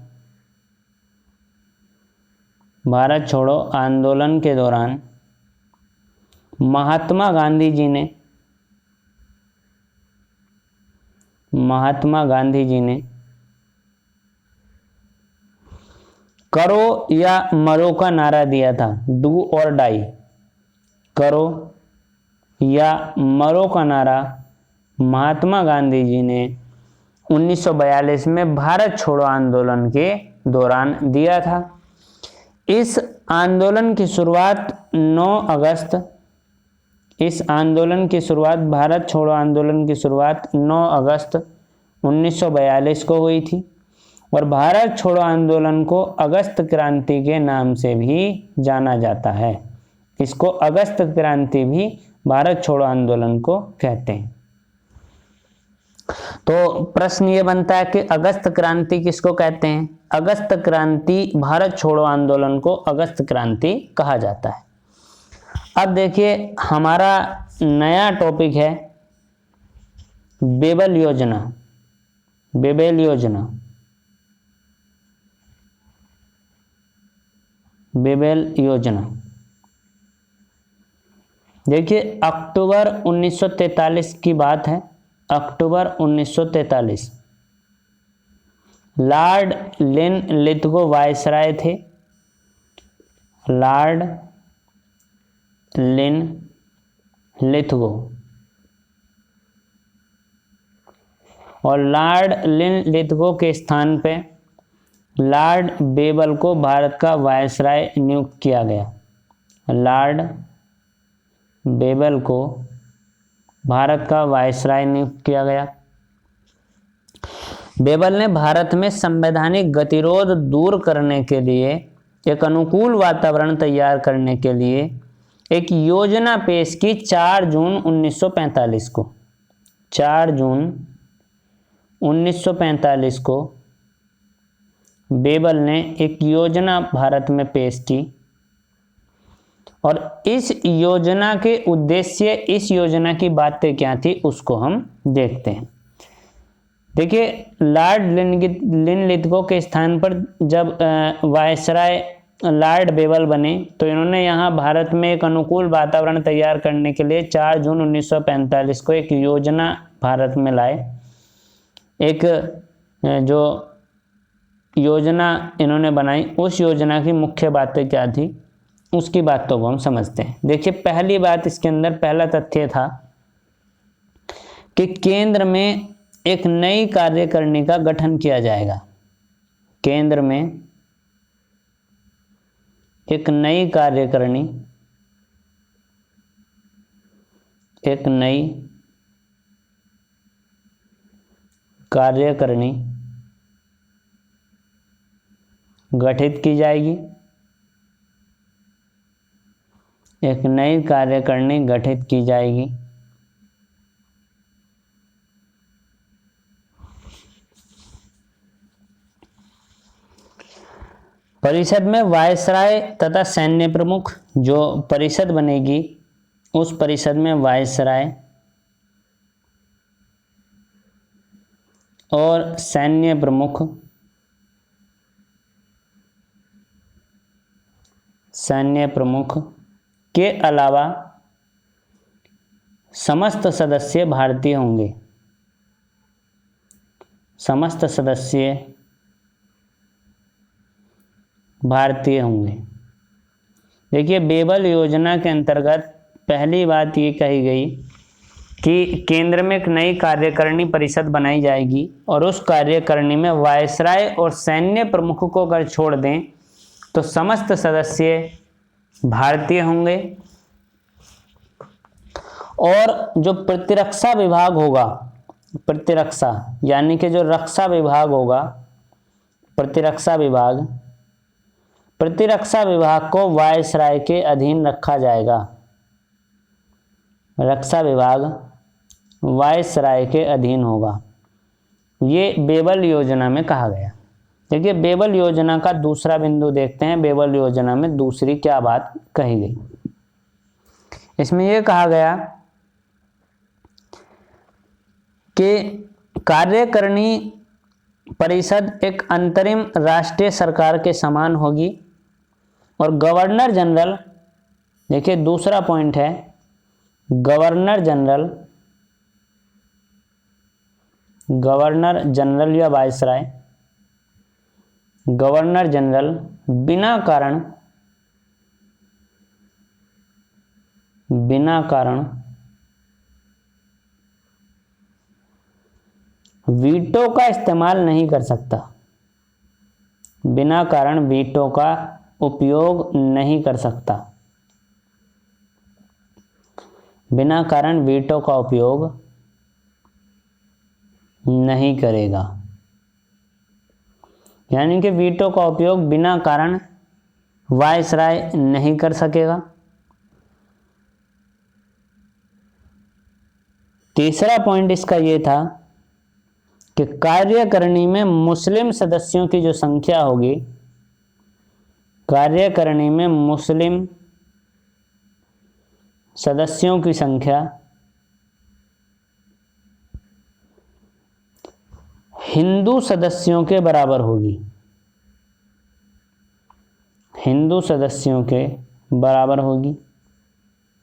भारत छोड़ो आंदोलन के दौरान महात्मा गांधी जी ने, महात्मा गांधी जी ने करो या मरो का नारा दिया था, डू और डाई, करो या मरो का नारा महात्मा गांधी जी ने 1942 में भारत छोड़ो आंदोलन के दौरान दिया था। इस आंदोलन की शुरुआत 9 अगस्त, इस आंदोलन की शुरुआत, भारत छोड़ो आंदोलन की शुरुआत 9 अगस्त 1942 को हुई थी, और भारत छोड़ो आंदोलन को अगस्त क्रांति के नाम से भी जाना जाता है। इसको अगस्त क्रांति भी भारत छोड़ो आंदोलन को कहते हैं। तो प्रश्न ये बनता है कि अगस्त क्रांति किसको कहते हैं? अगस्त क्रांति, भारत छोड़ो आंदोलन को अगस्त क्रांति कहा जाता है। अब देखिए हमारा नया टॉपिक है बेबल योजना। बेबेल योजना, बेबेल योजना। देखिए अक्टूबर 1943 की बात है, अक्टूबर 1943। लॉर्ड लिनलिथगो वायसराय थे, लॉर्ड लिनलिथगो, और लॉर्ड लिनलिथगो के स्थान पे लॉर्ड बेबल को भारत का वायसराय नियुक्त किया गया। लॉर्ड बेबल को भारत का वायसराय नियुक्त किया गया। बेबल ने भारत में संवैधानिक गतिरोध दूर करने के लिए, एक अनुकूल वातावरण तैयार करने के लिए एक योजना पेश की 4 जून 1945 को। 4 जून 1945 को बेबल ने एक योजना भारत में पेश की, और इस योजना के उद्देश्य, इस योजना की बातें क्या थी उसको हम देखते हैं। देखिए लॉर्ड लिनलिथगो के स्थान पर जब वायसराय लॉर्ड बेबल बने तो इन्होंने यहाँ भारत में एक अनुकूल वातावरण तैयार करने के लिए 4 जून 1945 को एक योजना भारत में लाए। एक जो योजना इन्होंने बनाई, उस योजना की मुख्य बातें क्या थी उसकी बातों को हम समझते हैं। देखिए पहली बात इसके अंदर, पहला तथ्य था कि केंद्र में एक नई कार्यकारिणी का गठन किया जाएगा। केंद्र में एक नई कार्यकारिणी, एक नई कार्यकारिणी गठित की जाएगी। एक नई कार्यकारिणी गठित की जाएगी। परिषद में वायसराय तथा सैन्य प्रमुख, जो परिषद बनेगी उस परिषद में वायसराय और सैन्य प्रमुख, सैन्य प्रमुख के अलावा समस्त सदस्य भारतीय होंगे। समस्त सदस्य भारतीय होंगे। देखिए बेबल योजना के अंतर्गत पहली बात ये कही गई कि केंद्र में एक नई कार्यकारिणी परिषद बनाई जाएगी और उस कार्यकारिणी में वायसराय और सैन्य प्रमुख को अगर छोड़ दें तो समस्त सदस्य भारतीय होंगे। और जो प्रतिरक्षा विभाग होगा, प्रतिरक्षा यानी कि जो रक्षा विभाग होगा, प्रतिरक्षा विभाग, प्रतिरक्षा विभाग को वायसराय के अधीन रखा जाएगा। रक्षा विभाग वायसराय के अधीन होगा। ये बेबल योजना में कहा गया। देखिए बेबल योजना का दूसरा बिंदु देखते हैं। बेबल योजना में दूसरी क्या बात कही गई? इसमें यह कहा गया कि कार्यकारिणी परिषद एक अंतरिम राष्ट्रीय सरकार के समान होगी और गवर्नर जनरल, देखिए दूसरा पॉइंट है, गवर्नर जनरल, गवर्नर जनरल या वायसराय, गवर्नर जनरल बिना कारण वीटो का इस्तेमाल नहीं कर सकता। बिना कारण वीटो का उपयोग नहीं कर सकता। बिना कारण वीटो का उपयोग नहीं करेगा। यानी कि वीटो का उपयोग बिना कारण वायसराय नहीं कर सकेगा। तीसरा पॉइंट इसका ये था कि कार्यकारिणी में मुस्लिम सदस्यों की जो संख्या होगी, कार्यकारिणी में मुस्लिम सदस्यों की संख्या हिंदू सदस्यों के बराबर होगी, हिंदू सदस्यों के बराबर होगी,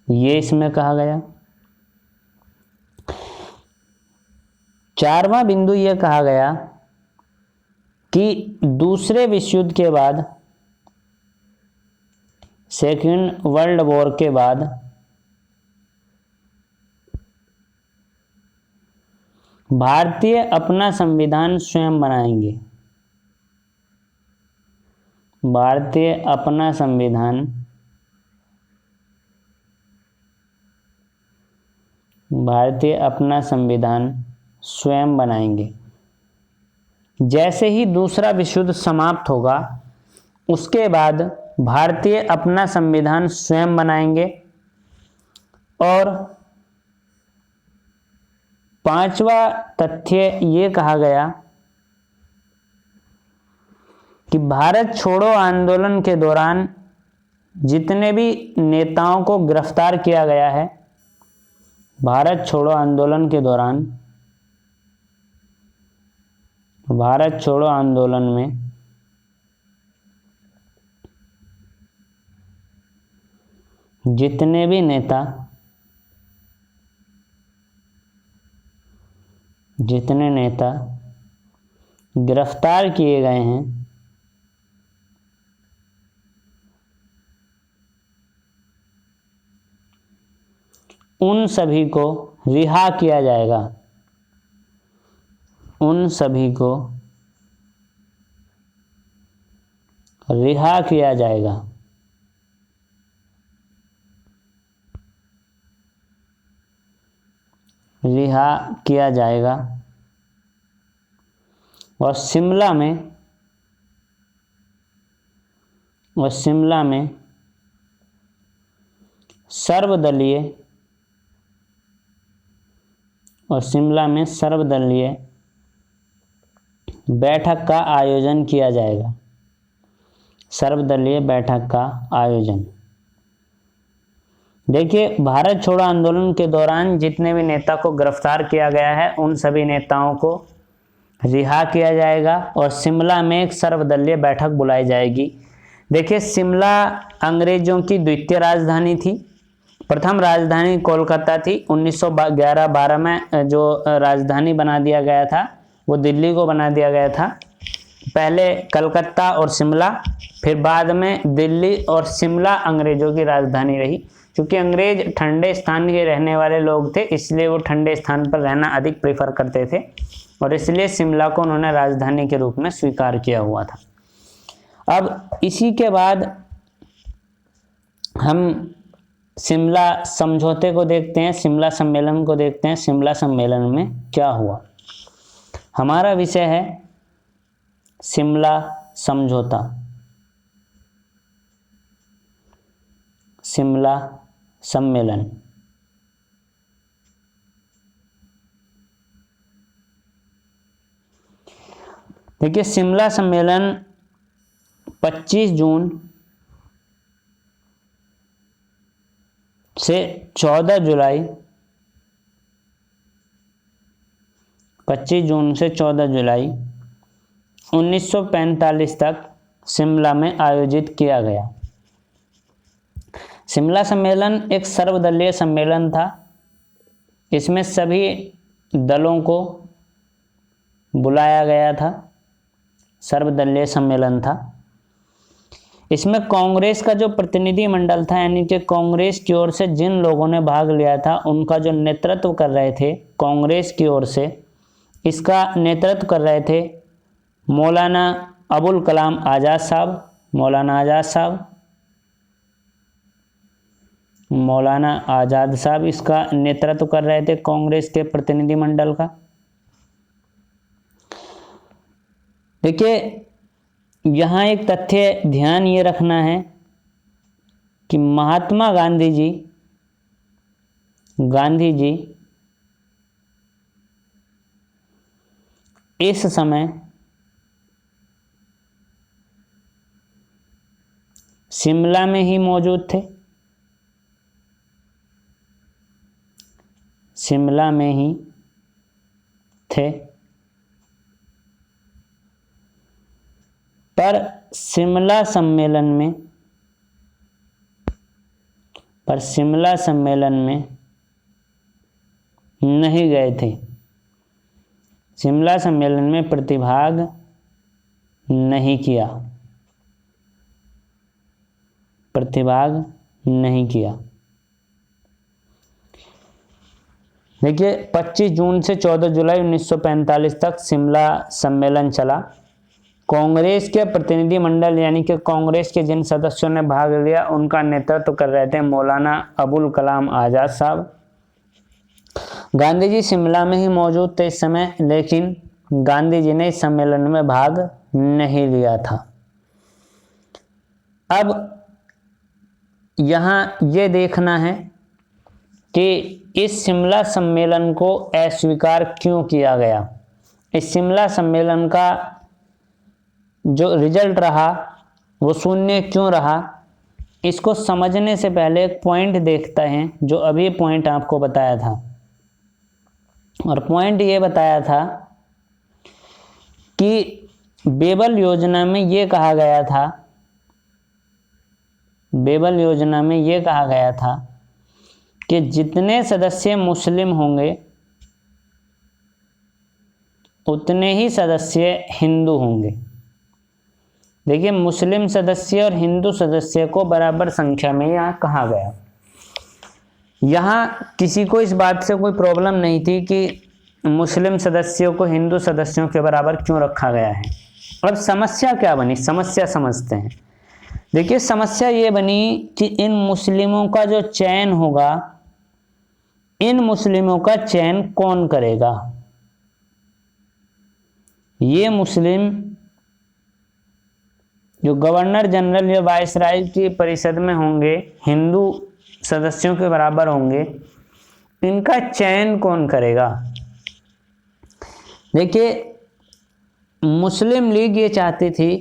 ये इसमें कहा गया। चारवां बिंदु यह कहा गया कि दूसरे विश्व युद्ध के बाद, सेकेंड वर्ल्ड वॉर के बाद भारतीय अपना संविधान स्वयं बनाएंगे, भारतीय अपना संविधान, भारतीय अपना संविधान स्वयं बनाएंगे। जैसे ही दूसरा विश्व युद्ध समाप्त होगा उसके बाद भारतीय अपना संविधान स्वयं बनाएंगे। और पांचवा तथ्य ये कहा गया कि भारत छोड़ो आंदोलन के दौरान जितने भी नेताओं को गिरफ्तार किया गया है, भारत छोड़ो आंदोलन के दौरान, भारत छोड़ो आंदोलन में जितने भी नेता, जितने नेता गिरफ्तार किए गए हैं, उन सभी को रिहा किया जाएगा, उन सभी को रिहा किया जाएगा। रिहा किया जाएगा। और शिमला में, और शिमला में सर्वदलीय, और शिमला में सर्वदलीय बैठक का आयोजन किया जाएगा, सर्वदलीय बैठक का आयोजन। देखिए, भारत छोड़ो आंदोलन के दौरान जितने भी नेता को गिरफ्तार किया गया है उन सभी नेताओं को रिहा किया जाएगा और शिमला में एक सर्वदलीय बैठक बुलाई जाएगी। देखिए, शिमला अंग्रेजों की द्वितीय राजधानी थी। प्रथम राजधानी कोलकाता थी। 1911-12 में जो राजधानी बना दिया गया था वो दिल्ली को बना दिया गया था। पहले कलकत्ता और शिमला, फिर बाद में दिल्ली और शिमला अंग्रेजों की राजधानी रही। क्योंकि अंग्रेज ठंडे स्थान के रहने वाले लोग थे, इसलिए वो ठंडे स्थान पर रहना अधिक प्रेफर करते थे और इसलिए शिमला को उन्होंने राजधानी के रूप में स्वीकार किया हुआ था। अब इसी के बाद हम शिमला समझौते को देखते हैं, शिमला सम्मेलन को देखते हैं। शिमला सम्मेलन में क्या हुआ? हमारा विषय है शिमला समझौता। शिमला सम्मेलन। देखिए, शिमला सम्मेलन 25 जून से 14 जुलाई, 25 जून से 14 जुलाई 1945 तक शिमला में आयोजित किया गया। शिमला सम्मेलन एक सर्वदलीय सम्मेलन था। इसमें सभी दलों को बुलाया गया था, सर्वदलीय सम्मेलन था। इसमें कांग्रेस का जो प्रतिनिधि मंडल था, यानी कि कांग्रेस की ओर से जिन लोगों ने भाग लिया था उनका जो नेतृत्व कर रहे थे कांग्रेस की ओर से, इसका नेतृत्व कर रहे थे मौलाना अबुल कलाम आज़ाद साहब। मौलाना आज़ाद साहब, मौलाना आज़ाद साहब इसका नेतृत्व कर रहे थे कांग्रेस के प्रतिनिधि मंडल का। देखिए, यहाँ एक तथ्य ध्यान ये रखना है कि महात्मा गांधी जी इस समय शिमला में ही मौजूद थे। शिमला में ही थे, पर शिमला सम्मेलन में नहीं गए थे। शिमला सम्मेलन में प्रतिभाग नहीं किया। देखिए 25 जून से 14 जुलाई 1945 तक शिमला सम्मेलन चला। कांग्रेस के प्रतिनिधिमंडल यानी कि कांग्रेस के जिन सदस्यों ने भाग लिया उनका नेतृत्व कर रहे थे मौलाना अबुल कलाम आज़ाद साहब। गांधी जी शिमला में ही मौजूद थे इस समय, लेकिन गांधी जी ने इस सम्मेलन में भाग नहीं लिया था। अब यहाँ ये देखना है कि इस शिमला सम्मेलन को अस्वीकार क्यों किया गया। इस शिमला सम्मेलन का जो रिजल्ट रहा वो शून्य क्यों रहा, इसको समझने से पहले एक पॉइंट देखते हैं जो अभी पॉइंट आपको बताया था। और पॉइंट ये बताया था कि बेबल योजना में ये कहा गया था कि जितने सदस्य मुस्लिम होंगे उतने ही सदस्य हिंदू होंगे। देखिए मुस्लिम सदस्य और हिंदू सदस्य को बराबर संख्या में यहाँ कहा गया। यहाँ किसी को इस बात से कोई प्रॉब्लम नहीं थी कि मुस्लिम सदस्यों को हिंदू सदस्यों के बराबर क्यों रखा गया है। अब समस्या क्या बनी, समस्या समझते हैं। देखिए समस्या ये बनी कि इन मुस्लिमों का जो चयन होगा, इन मुस्लिमों का चयन कौन करेगा। ये मुस्लिम जो गवर्नर जनरल या वायसराय की परिषद में होंगे, हिंदू सदस्यों के बराबर होंगे, इनका चयन कौन करेगा। देखिए मुस्लिम लीग ये चाहती थी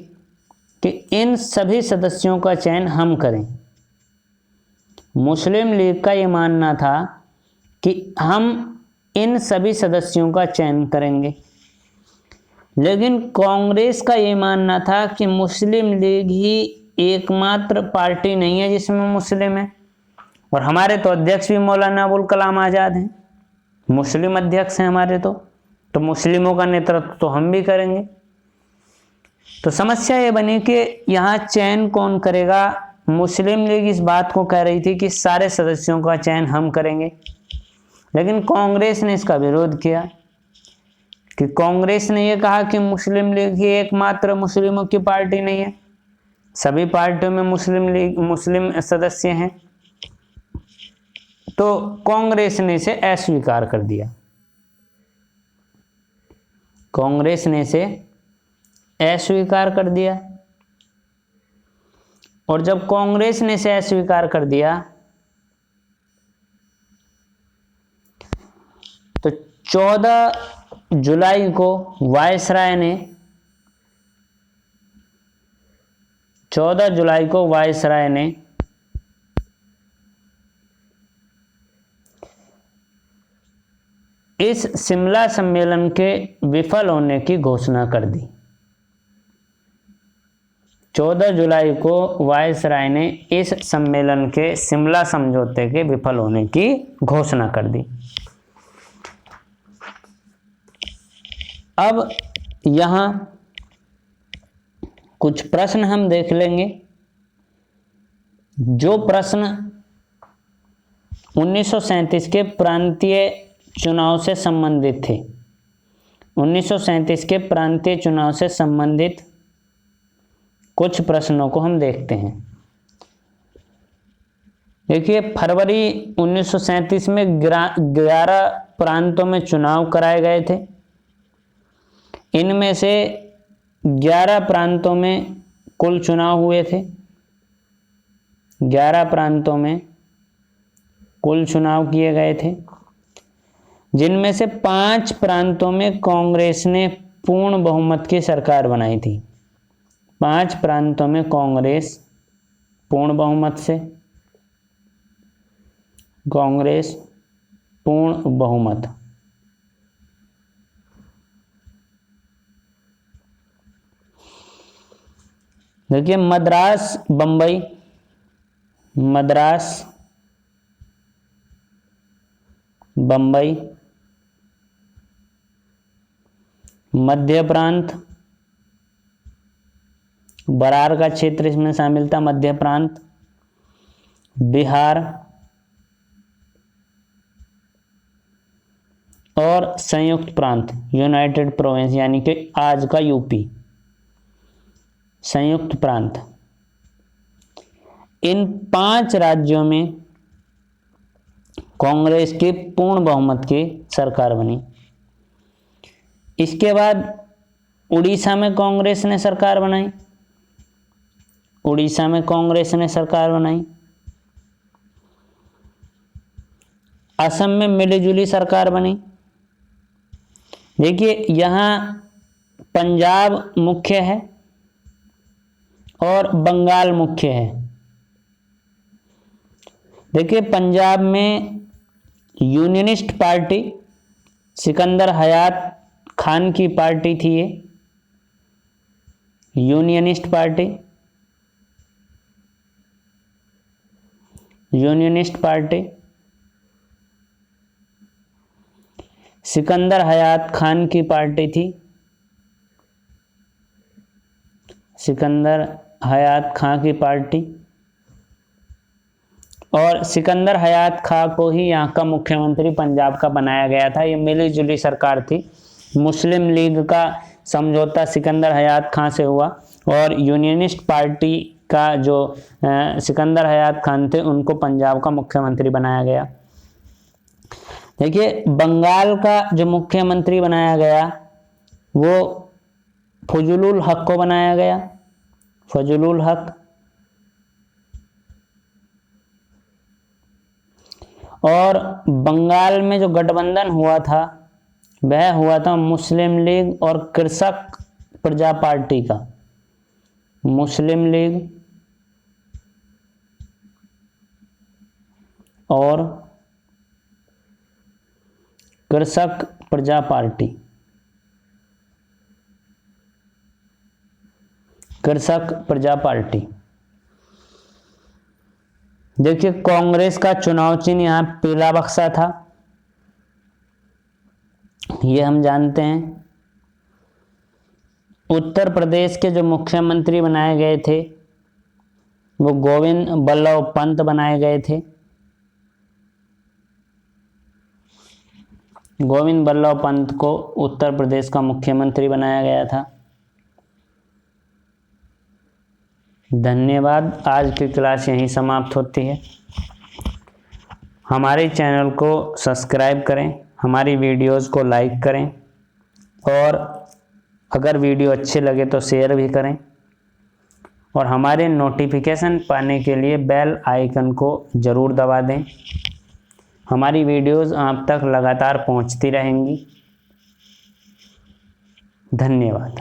कि इन सभी सदस्यों का चयन हम करें। मुस्लिम लीग का ये मानना था कि हम इन सभी सदस्यों का चयन करेंगे, लेकिन कांग्रेस का ये मानना था कि मुस्लिम लीग ही एकमात्र पार्टी नहीं है जिसमें मुस्लिम है, और हमारे तो अध्यक्ष भी मौलाना अबुल कलाम आज़ाद हैं, मुस्लिम अध्यक्ष हैं हमारे तो मुस्लिमों का नेतृत्व तो हम भी करेंगे। तो समस्या ये बनी कि यहाँ चयन कौन करेगा। मुस्लिम लीग इस बात को कह रही थी कि सारे सदस्यों का चयन हम करेंगे, लेकिन कांग्रेस ने इसका विरोध किया कि कांग्रेस ने यह कहा कि मुस्लिम लीग ही एकमात्र मुस्लिमों की पार्टी नहीं है, सभी पार्टियों में मुस्लिम सदस्य हैं। तो कांग्रेस ने इसे अस्वीकार कर दिया। और जब कांग्रेस ने इसे अस्वीकार कर दिया तो 14 जुलाई को वायसराय ने इस शिमला सम्मेलन के विफल होने की घोषणा कर दी। 14 जुलाई को वायसराय ने इस सम्मेलन के शिमला समझौते के विफल होने की घोषणा कर दी। अब यहाँ कुछ प्रश्न हम देख लेंगे। जो प्रश्न 1937 के प्रांतीय चुनाव से संबंधित थे, 1937 के प्रांतीय चुनाव से संबंधित कुछ प्रश्नों को हम देखते हैं। देखिए फरवरी 1937 में 11 प्रांतों में चुनाव कराए गए थे। इनमें से 11 प्रांतों में कुल चुनाव हुए थे। 11 प्रांतों में कुल चुनाव किए गए थे, जिनमें से 5 प्रांतों में कांग्रेस ने पूर्ण बहुमत की सरकार बनाई थी? 5 प्रांतों में कांग्रेस पूर्ण बहुमत से, कांग्रेस पूर्ण बहुमत, देखिए मद्रास, बंबई, मद्रास, बंबई, मध्य प्रांत, बरार का क्षेत्र इसमें शामिल था, मध्य प्रांत, बिहार और संयुक्त प्रांत, यूनाइटेड प्रोविंस यानी कि आज का यूपी, संयुक्त प्रांत। इन 5 राज्यों में कांग्रेस की पूर्ण बहुमत की सरकार बनी। इसके बाद उड़ीसा में कांग्रेस ने सरकार बनाई, उड़ीसा में कांग्रेस ने सरकार बनाई। असम में मिलीजुली सरकार बनी। देखिए यहाँ पंजाब मुख्य है और बंगाल मुख्य है। देखिए पंजाब में यूनियनिस्ट पार्टी, सिकंदर हयात खान की पार्टी थी ये, unionist party, unionist party, Sikandar Hayat Khan की पार्टी थी, सिकंदर हयात खां की पार्टी, और सिकंदर हयात खां को ही यहाँ का मुख्यमंत्री पंजाब का बनाया गया था। ये मिली जुली सरकार थी। मुस्लिम लीग का समझौता सिकंदर हयात खां से हुआ और यूनियनिस्ट पार्टी का जो सिकंदर हयात खान थे उनको पंजाब का मुख्यमंत्री बनाया गया। देखिए बंगाल का जो मुख्यमंत्री बनाया गया वो फजलुल हक को बनाया गया, फजलुल हक। और बंगाल में जो गठबंधन हुआ था वह हुआ था मुस्लिम लीग और कृषक प्रजा पार्टी का, मुस्लिम लीग और कृषक प्रजा पार्टी, कृषक प्रजा पार्टी। देखिए कांग्रेस का चुनाव चिन्ह यहाँ पीला बक्सा था, ये हम जानते हैं। उत्तर प्रदेश के जो मुख्यमंत्री बनाए गए थे वो गोविंद बल्लभ पंत बनाए गए थे, गोविंद बल्लभ पंत को उत्तर प्रदेश का मुख्यमंत्री बनाया गया था। धन्यवाद। आज की क्लास यहीं समाप्त होती है। हमारे चैनल को सब्सक्राइब करें, हमारी वीडियोस को लाइक करें और अगर वीडियो अच्छे लगे तो शेयर भी करें और हमारे नोटिफिकेशन पाने के लिए बेल आइकन को ज़रूर दबा दें। हमारी वीडियोस आप तक लगातार पहुंचती रहेंगी। धन्यवाद।